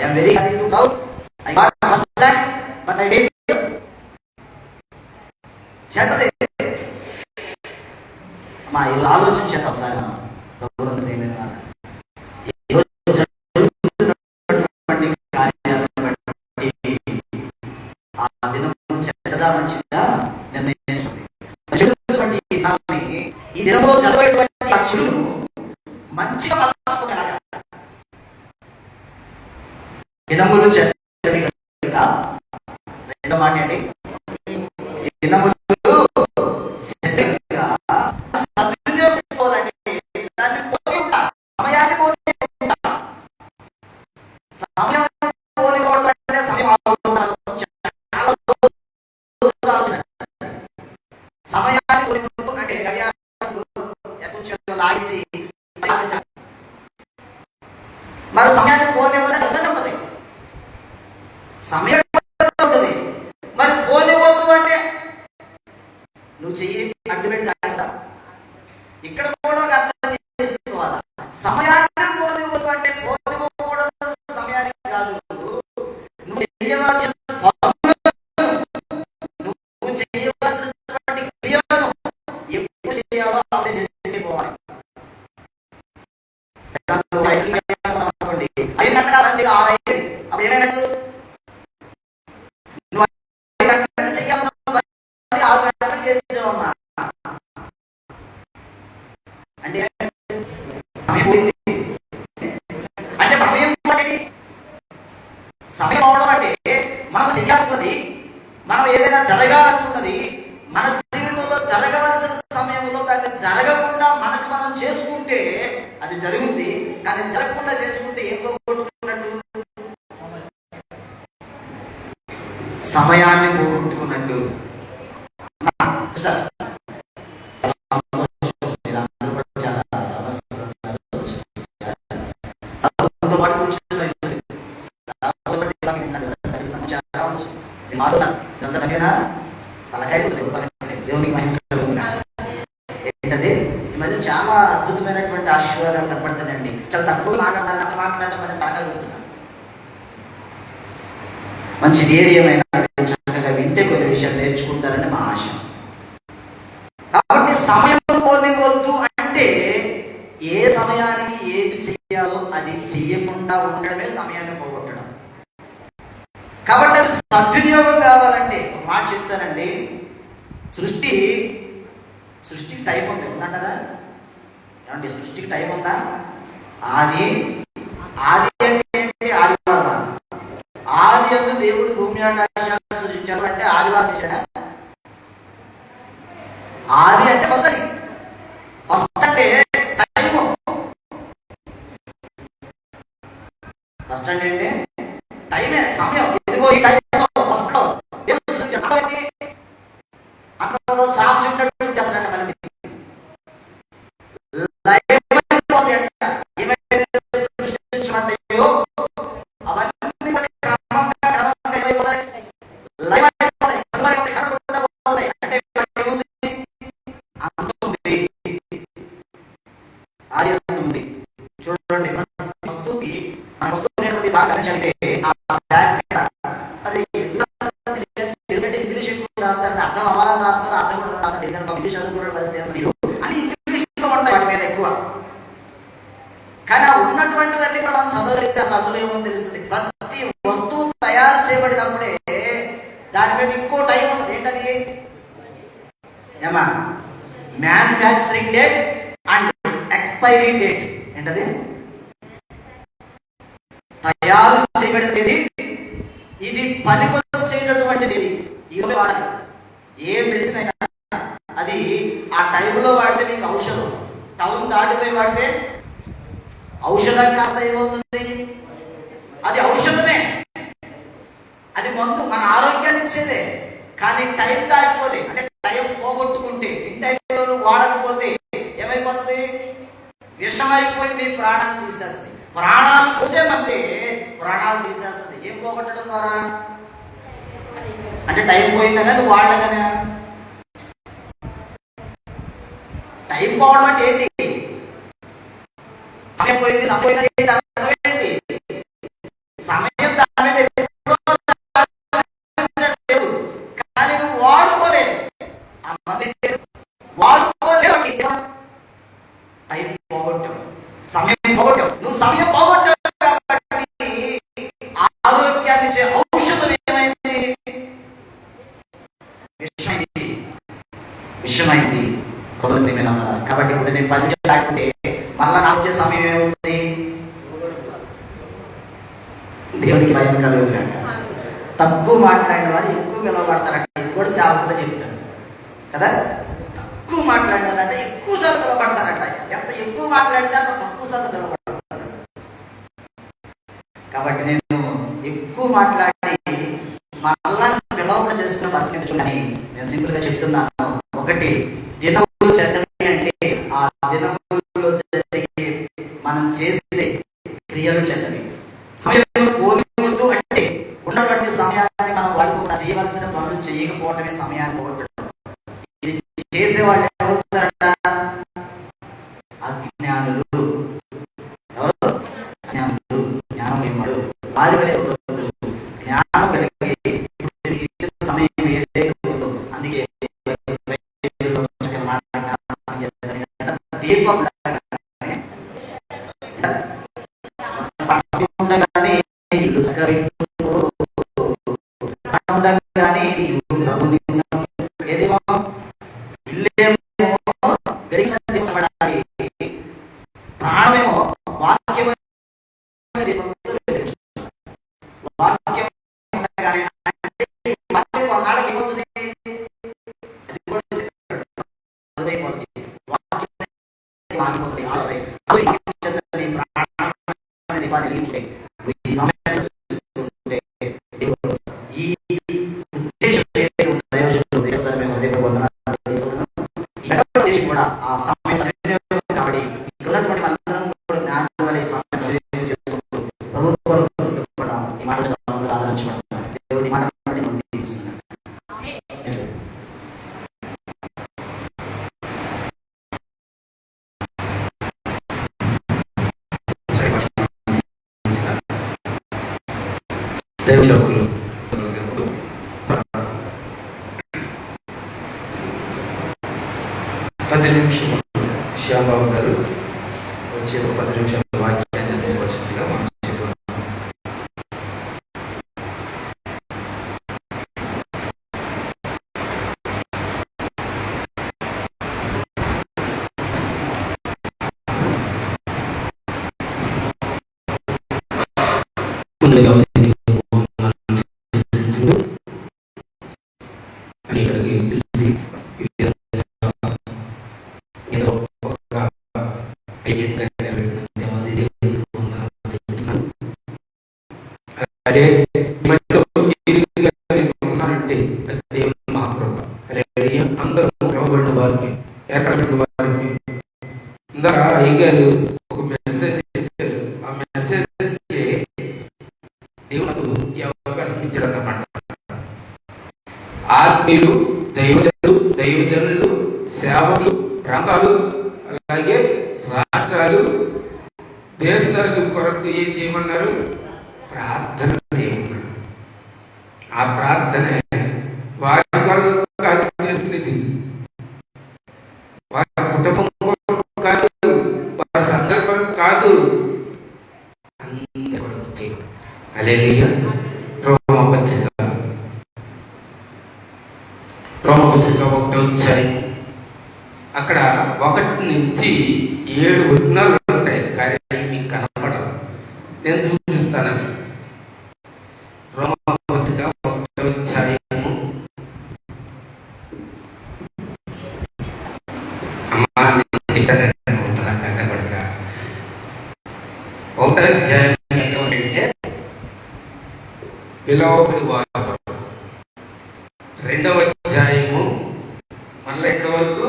I'm very happy to vote. I got first rank, but I did. Saturday. అమ్మా ఈరోజు ఆలోచించాను ఒకసారి మనం ప్రభుత్వం ఏమైనా ఆ దినము చెడ్డదా మంచిదా నిర్ణయించండి. ఈ దినంలో చదివేటువంటి అక్షులు మంచిగా మార్చుకోగలగా దినములు చెడ్డవి కనుక. రెండో మాట అండి, దినములు సద్వినియోగించుకోవాలంటే దాన్ని పోలి ఉంటా, సమయాన్ని పోలి ఉంటా. సమయం పోలిపోవడం సమయం సమయాన్ని పోలిపోతూ అంటే లాగేసి మరి సమయాన్ని పోలే ఉంటుంది, సమయం ఉంటుంది. మరి పోలేవద్దు అంటే నువ్వు చెయ్యి అడ్డు పెట్టి తాగుతా. ఇక్కడ కూడా అర్థం చేసుకోవాలి, సమయాన్ని పోలేవద్దు అంటే పోలిపోకూడదు సమయానికి కాదు. నువ్వు చెయ్యవలసిన నువ్వు చేయవలసినటువంటి క్రియలను ఎప్పుడు చేయాలో అదే చేసి పోవాలి. అనుకోండి 5 గంటల మంచిగా 6 అయ్యేది, అప్పుడు ఏమైనట్టు నువ్వు 5 గంటలు చేయాలన్నా 6 గంటలు చేసేవమ్మా. ఏదైనా జరగాలనుకున్నది మన జీవితంలో జరగవలసిన సమయంలో దాన్ని జరగకుండా మనకు మనం చేసుకుంటే అది జరుగుద్ది. కానీ జరగకుండా చేసుకుంటే ఏం పోగొట్టుకున్నట్టు? సమయాన్ని పోగొట్టుకున్నట్టు. ఏంటది ఈ మధ్య చాలా అద్భుతమైనటువంటి ఆశీర్వాదాలు కనపడుతున్నాయండి. చాలా తక్కువ మాట్లాడాలి, అసలు మాట్లాడడం అనేది సాగలుగుతున్నాను. మంచిది ఏది ఏమైనా చక్కగా వింటే కొన్ని విషయాలు నేర్చుకుంటారని మా ఆశ. కాబట్టి సమయం పోనివద్దు అంటే ఏ సమయానికి ఏది చెయ్యాలో అది చెయ్యకుండా ఉండడమే సమయాన్ని పోగొట్టడం. కాబట్టి అది సద్వినియోగం కావాలంటే ఒక మాట చెప్తానండి. సృష్టికి టైం ఉంది, ఉందంటారా? ఏమంటే సృష్టికి టైం ఉందా? ఆది అంటే ఆదివారం. ఆది అందు దేవుడు భూమి ఆకాశాలను సృష్టించాడు అంటే ఆదివారం చేశాడా? ఆది అంటే ఫస్ట్ అంటే టైము. ఫస్ట్ అంటే టైమే, సమయం. ఇదిగో ఈ టైంలో ఫస్ట్ లో అందులో సాగు చుట్టూ చేస్తాడంట. మళ్ళీ సృష్టించమంటాయో అవన్నీ అంటే చూడండి, వస్తువుకి మన వస్తువు బాగా అంటే అది ఇంగ్లీష్ రాస్తారు, అర్థం అవ్వాలని రాస్తారు, అర్థం కూడా రాస్తారు. ఇంగ్లీష్ చదువుకునే పరిస్థితి అని ఇంగ్లీష్లో ఉంటాయి వాటి మీద ఎక్కువ. కానీ ఆ ఉన్నటువంటివన్నీ కూడా మనం చదవగలిగితే అసలు అందులో ఏమో తెలుస్తుంది. ప్రతి వస్తువు తయారు చేయబడినప్పుడే దాని మీద ఇంకో టైం ఉంటుంది. ఏంటది? ఏమా manufacturing date and expiry date. ఏంటది? తయారు చేయబడినది, ఇది పనికొచ్చేటటువంటిది. ఇది వాడాలి. ఏ మెడిసిన్ అయినా అది ఆ టైంలో వాడితే నీకు ఔషధం. టౌన్ దాటిపోయి వాడితే ఔషధం కాస్త ఏమవుతుంది? అది ఔషధమే, అది మందు, మన ఆరోగ్యాన్ని ఇచ్చేదే. కానీ టైం దాటిపోతే, అంటే టైం పోగొట్టుకుంటే, ఇన్ టైంలో నువ్వు వాడకపోతే ఏమైపోతుంది? విషమైపోయింది, ప్రాణాలు తీసేస్తుంది. ప్రాణాలు పోసేమంటే ప్రాణాలు తీసేస్తుంది. ఏం పోగొట్టడం ద్వారా? అంటే టైం పోయిందనే నువ్వు వాడగానే. టైం పోవడం అంటే ఏంటి? సమయం పోయింది, సమయం ఏంటి? సమయం దాని మీద లేదు, కానీ నువ్వు వాడుకోలేదు. వాడుకోలేదు, టైం పోగొట్టావు, సమయం పోగొట్టావు. నువ్వు సమయం పోగొట్టావు కాబట్టి ఆరోగ్యాన్ని ఇచ్చే ఔషధం ఏమైంది? విషమైంది. కాబట్టి ఇప్పుడు నేను 10 నిమిషాలు దాటితే మళ్ళా నాకు వచ్చే సమయం ఏమవుతుంది? దేవునికి భయం కలుగుగా. తక్కువ మాట్లాడిన వారు ఎక్కువ పిలవబడతారంట. ఇది కూడా శాస్త్రంలో చెప్తారు కదా. తక్కువ మాట్లాడిన వాళ్ళంటే ఎక్కువ సార్లు పిలవబడతారంట. ఎంత ఎక్కువ మాట్లాడితే అంత తక్కువ సార్లు పిలవబడతారు. కాబట్టి నేను ఎక్కువ మాట్లాడి మళ్ళా పిలవకుండా చేసుకున్న పరిస్థితి నేను సింపుల్ గా చెప్తున్నాను. ఒకటి, దినములు చెడ్డవి అంటే ఆ దినములలో జరిగే మనం చేసే క్రియలు చెడ్డవి. సమయం పోనివద్దు అంటే ఉన్నటువంటి సమయాన్ని మనం వాడుకోకుండా చేయవలసిన పనులు చేయకపోవటమే సమయాన్ని పోగొట్టడం. ఇది చేసేవాళ్ళు ఎవరుతారట? అజ్ఞానులు. ఎవరు? అజ్ఞానులు. జ్ఞానం ఏమాడు వారి వలె జ్ఞానం కలిగి సమయం ఏదైతే ఉందో అందుకే దీపం ఉండగానే ఇల్లు ఉండగానే ఇల్లేమో దైవ సభకులు పది నిమిషం శ్యాంబాబు గారు వచ్చే ఒక 10 నిమిషాల వాక్యాన్ని అందించవలసిందిగా మనం చేస్తున్నాం. ముందుగా అదే ఉన్నానంటే దేవుని మహాకృప. అందరూ పిలవబడిన వారికి, ఏర్పడిన వారికి ఇందాక అయ్యగారు ఒక మెసేజ్ ఇచ్చారు. ఆ మెసేజ్ దేవుడు ఈ అవకాశం ఇచ్చాడు అన్నమాట. ఆత్మీయులు, దైవజనులు, సేవలు, ప్రాంతాలు, అలాగే రాష్ట్రాలు, దేశాలు కొరకు ఏం చేయమన్నారు? ప్రార్థన చేయమన్నారు. ఆ ప్రార్థన వారి కొరకు కాదు చేసినది, వారి కుటుంబం కొరకు కాదు, వారి సంఘం కొరకు కాదు, అందరి కొరకు చేయడం. హల్లెలూయా. రోమపత్రిక 1వ అధ్యాయం అక్కడ 1 నుంచి 7 వచనాలు ఉంటాయి, కానీ మీకు కనపడవు. నేను చూపిస్తానని. రోమపత్రిక 1వ అధ్యాయము కనపడక 1వ అధ్యాయం ఏంటంటే పిలవబడి వారు. 2వ అధ్యాయము మళ్ళీ ఎక్కడి వరకు?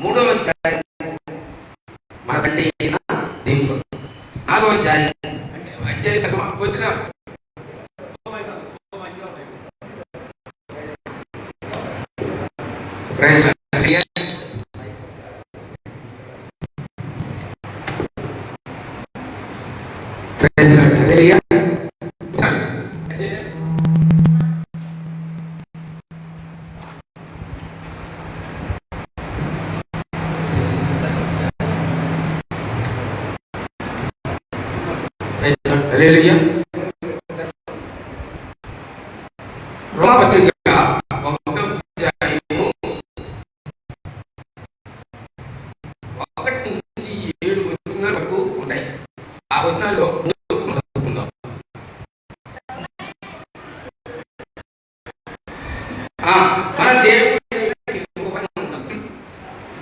3వ అధ్యాయం మన తండ్రి అయిన దేవుడు. 4వ అధ్యాయం వచ్చిన రోమపత్రిక 1వ అధ్యాయము 1 నుంచి 7 వచనాల వరకు ఉంటాయి. ఆ వచనాల్లో మన దేవుడు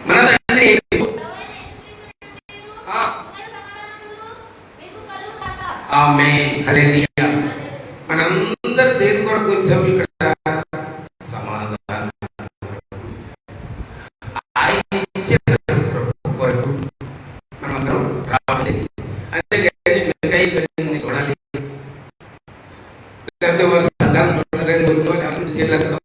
మన తండ్రి ఆమేన్. హల్లెలూయా. మనందరూ దేని కొరకు వచ్చాము? ఇక్కడ సమాధానం ఆయన ఇచ్చే కొరకు మనమందరం రావాలి. అంతేగాని మిగతా చూడాలి, లేకపోతే వారి సంఘాన్ని చూడాలని వచ్చిన అభివృద్ధి చేయాలని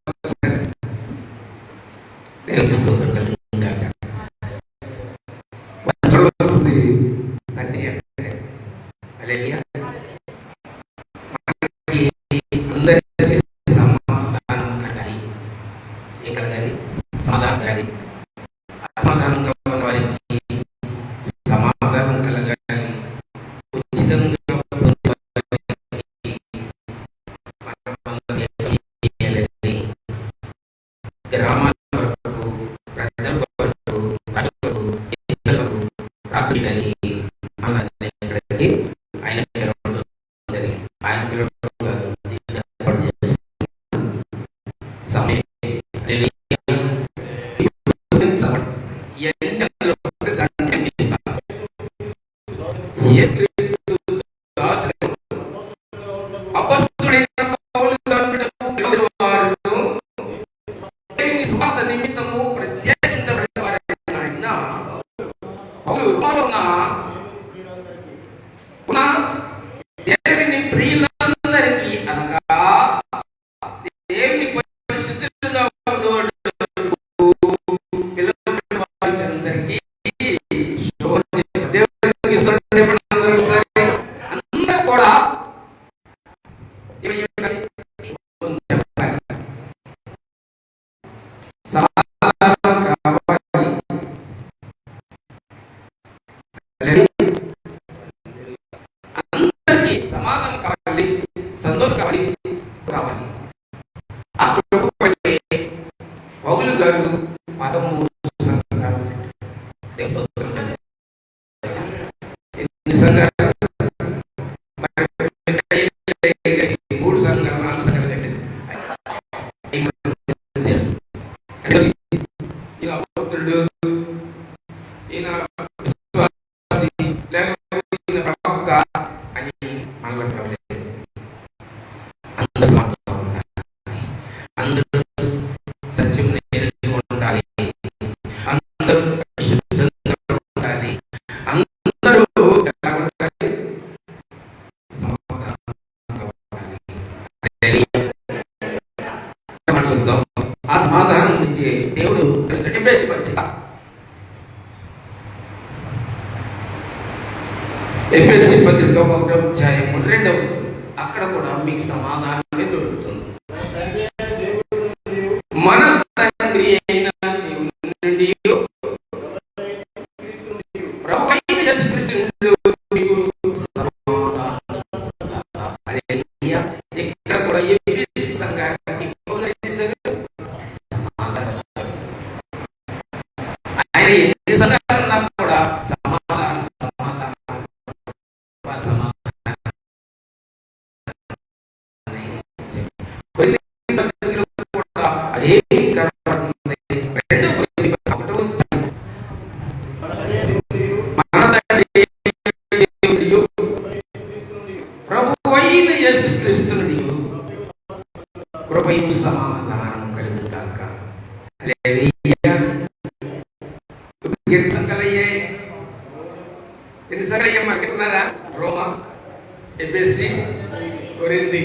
అందరికీ సమాధానం కలగాలి. ఏ కలగాలి? సమాధానం కలగాలి. అసమాధానంగా ఉన్న వారికి సమాధానం కలగాలి. ఉచితంగా ఏమై ఉండాలి? చెప్పాలి. సమాధానం కావాలి. అందరికీ సమాధానం కావాలి, సంతోషం కావాలి. ఆ కృపపై పౌలు గారు 13 సంఘాలు, ఎన్ని సంఘాలు? 3 సంఘాలు, 4 సంఘాలు కట్టింది. ఈయన అపోస్తలుడు, ఈయన విశ్వాసి, లేకపోతే ఈయన ప్రవక్త అని అనుకుంటారు. అందరూ సమానంగా ఉండాలి, అందరూ సత్యం నేర్చుకుని ఉండాలి, అందరూ పరిశుద్ధంగా ఉండాలి, అందరూ ఎలా ఉండాలి? సమాధానంగా ఉండాలి. మనం చూద్దాం. ఆ సమాధానం ఇచ్చే దేవుడు ఎఫెసీ పత్రిక 1వ అధ్యాయం 2వ వచనం. అక్కడ కూడా మీకు సమాధానమే దొరుకుతుంది. మన తండ్రి అయిన దేవుని నుండి, ప్రభు అయిన యేసుక్రీస్తు నుండి మీకు సమాధానం. హల్లెలూయా. ఇక్కడ కూడా ఎఫెసీ సంఘానికి పౌలు ఏం చేశారు? సమాధానం ఇచ్చారు. ఆయన ఎన్ని సంఘాలున్నా కూడా సమాధానం సమాధానం సమాధానం. కొన్ని పత్రికలు కూడా అదే కనబడుతుంది. 2 కొరింథీ 1వ అధ్యాయం. మన తండ్రి దేవునియు ప్రభువైన యేసుక్రీస్తు నుండి కృపయు సమాధానం కలుగును గాక. హల్లెలూయా. ఎన్ని సంఘాలయ్యాయి? ఎన్ని సంఘాలయ్యాయి మాకున్నారా? రోమా, ఎఫెసీ, కొరింథీ.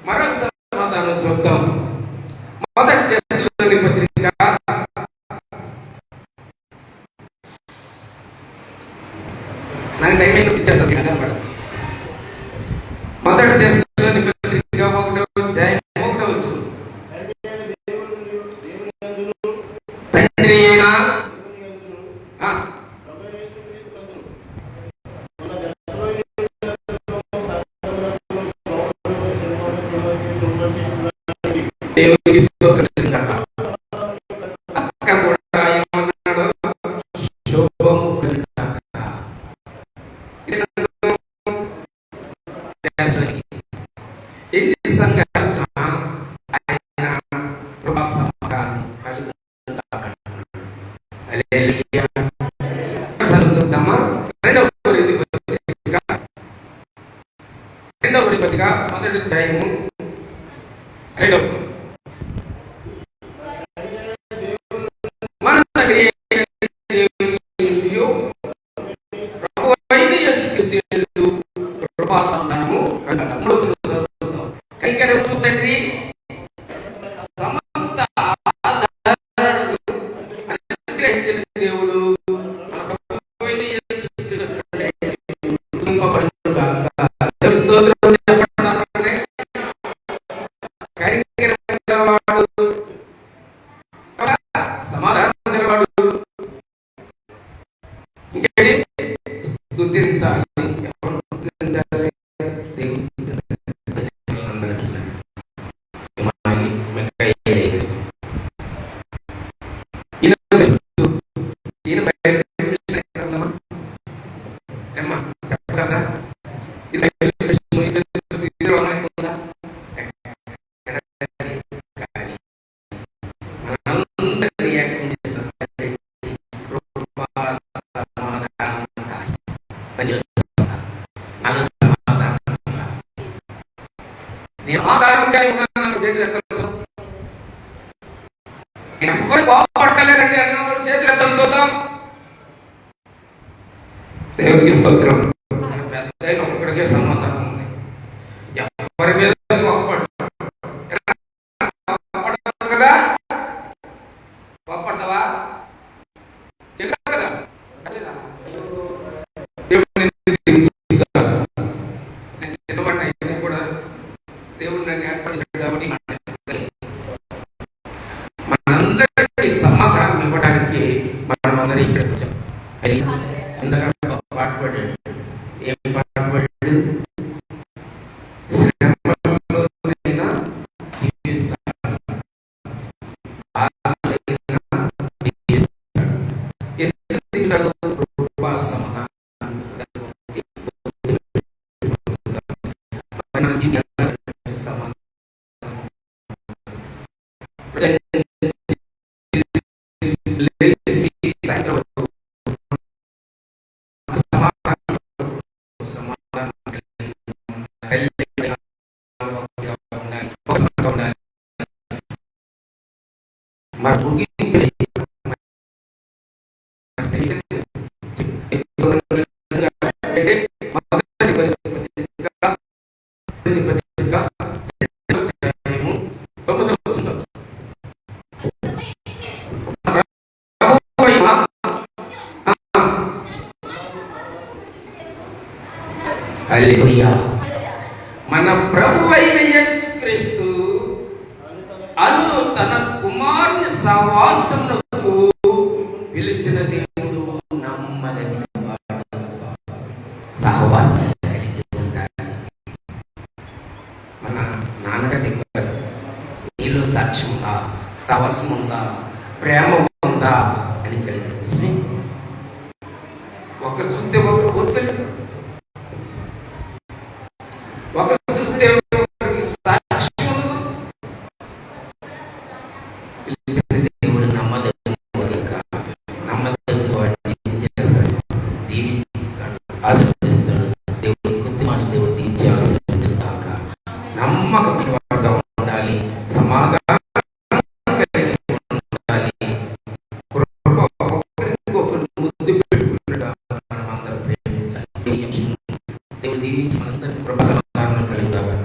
మరొక సమాధానం చూద్దాం. మొదటి దశలోని పత్రిక 9 టైం ఇచ్చేస్తాను కనబడదు. మొదటి దశలోని పత్రిక 1వ అధ్యాయం 1వ వచనం. తండ్రి అయిన దేవునికి స్తోత్రం గాక. అక్కడ కూడా ఏమన్నాడు? శుభము కలుగుగాక. ఎన్ని సంఘాలు ఆయన కృపా సమాధానం కలుగుగాక. హల్లెలూయా. చదువుతుందామా? 2వ కొరింథీ పత్రిక 1వ అధ్యాయము 2వ వచనం. మన తండ్రి ప్రభువైన యేసుక్రీస్తు యందు కృపా సమాధానము కలుగును. కనికరము తండ్రి సమస్త ఆదరణను అనుగ్రహించిన దేవుడు మన ప్రభువైన యేసుక్రీస్తు కృపపడును గాక. దేవుని స్తోత్రం చెప్పండి. కనికరము గలవాడు, సమాధానం గలవాడు. ఇంకేంటి? స్తుతించాలి. ఎవరు స్తుతించాలి? దేవుని స్తుతించాలి. చెప్పగలరా? సమాధానంగానే ఉన్నాను. చేతులు ఎత్తడం ఎవరు కోపడలేరండి అన్నప్పుడు చేతులు ఎత్తడం చూద్దాం. దేవునికి స్తోత్రం. పెద్దగా ఒక్కడికే సమాధానం ఉంది. ఎవరి మీద కోపడతావు కదా? కోపడతావా? తెలియదు కదా? పాట పాడాడు. ఏం పాట పాడాడు? శ్రమలోనైనా దీవిస్తాడు, బాధలైనా దీవిస్తాడు. ఎందుకు దీవిస్తాడు? కృపా సమాధానం. మన జీవితాల్లో సమాధానం. హల్లెలూయా. మన ప్రభువైన యేసుక్రీస్తు అను తన కుమారుని సహవాసమునకు పిలిచిన దేవుడు నమ్మదగిన వాడు. సహవాసం కలిగి ఉండాలి. మన నాన్నగా చెప్పారు, నీలో సాక్ష్యం ఉందా, సహవాసం ఉందా, ప్రేమ ఉందా అని కలిగి ఒకరు చూస్తే ఒకరు ఊరుకెళ్ళారు, ఒకరు చూస్తే ఒకరికి సాక్ష్యం ఉండదు. దేవుడు నమ్మదగిన వాడిని ఏం చేస్తాడు? దీవిస్తాడు, ఆశీర్వదిస్తాడు. దేవుడు కొద్ది మాట దేవుడు దీవించి ఆశీర్వదించుగాక. నమ్మకమైన వాడుగా ఉండాలి, సమాధానం కలిగి ఉండాలి. ఒకరికొకరు ముద్దు పెట్టుకుంటా మనం అందరం ప్రేమించాలి. దేవుడు దీవించి మనందరికీ కృప సమాధానం కలుగుతాగా.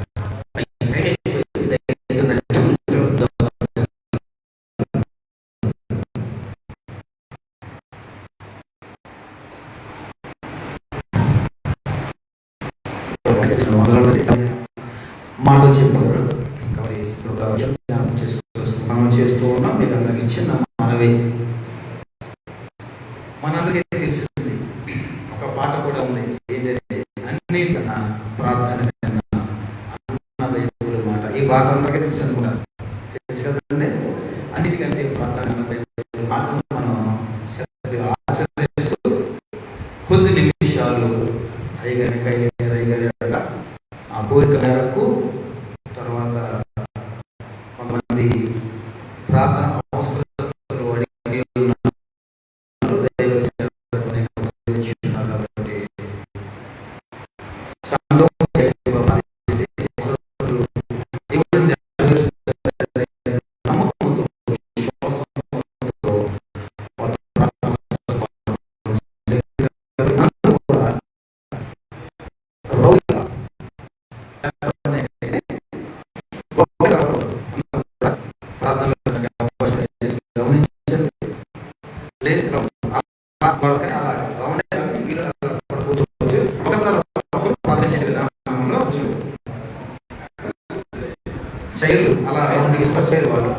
మాటలు చెప్పారు. మనం చేస్తూ ఉన్నాం. మీకు అందరికి చిన్న మనవి, మనందరికీ తెలిసింది. ఒక పాట కూడా ఉంది, ఏంటంటే అన్నిటికన్నా ప్రార్థన అన్న బైబిల్ మాట. ఈ భాగంలోకి తెలుసు అనుకుంటారు, తెలుసు కదండి. అన్నిటికంటే ప్రార్థన అన్న బైబిల్ మాటను మనం ఆచరిస్తూ కొద్ది నిమిషాలు అయ్యగారి ఆ కోరిక మేరకు తర్వాత కొంతమంది ప్రార్థన అవసరాలు అడిగి ఉన్నారు. దైవ సేవకులు కాబట్టి సంఘం నమ్మకంతో విశ్వాసంతో శైలు అలా రౌండ్ వాళ్ళు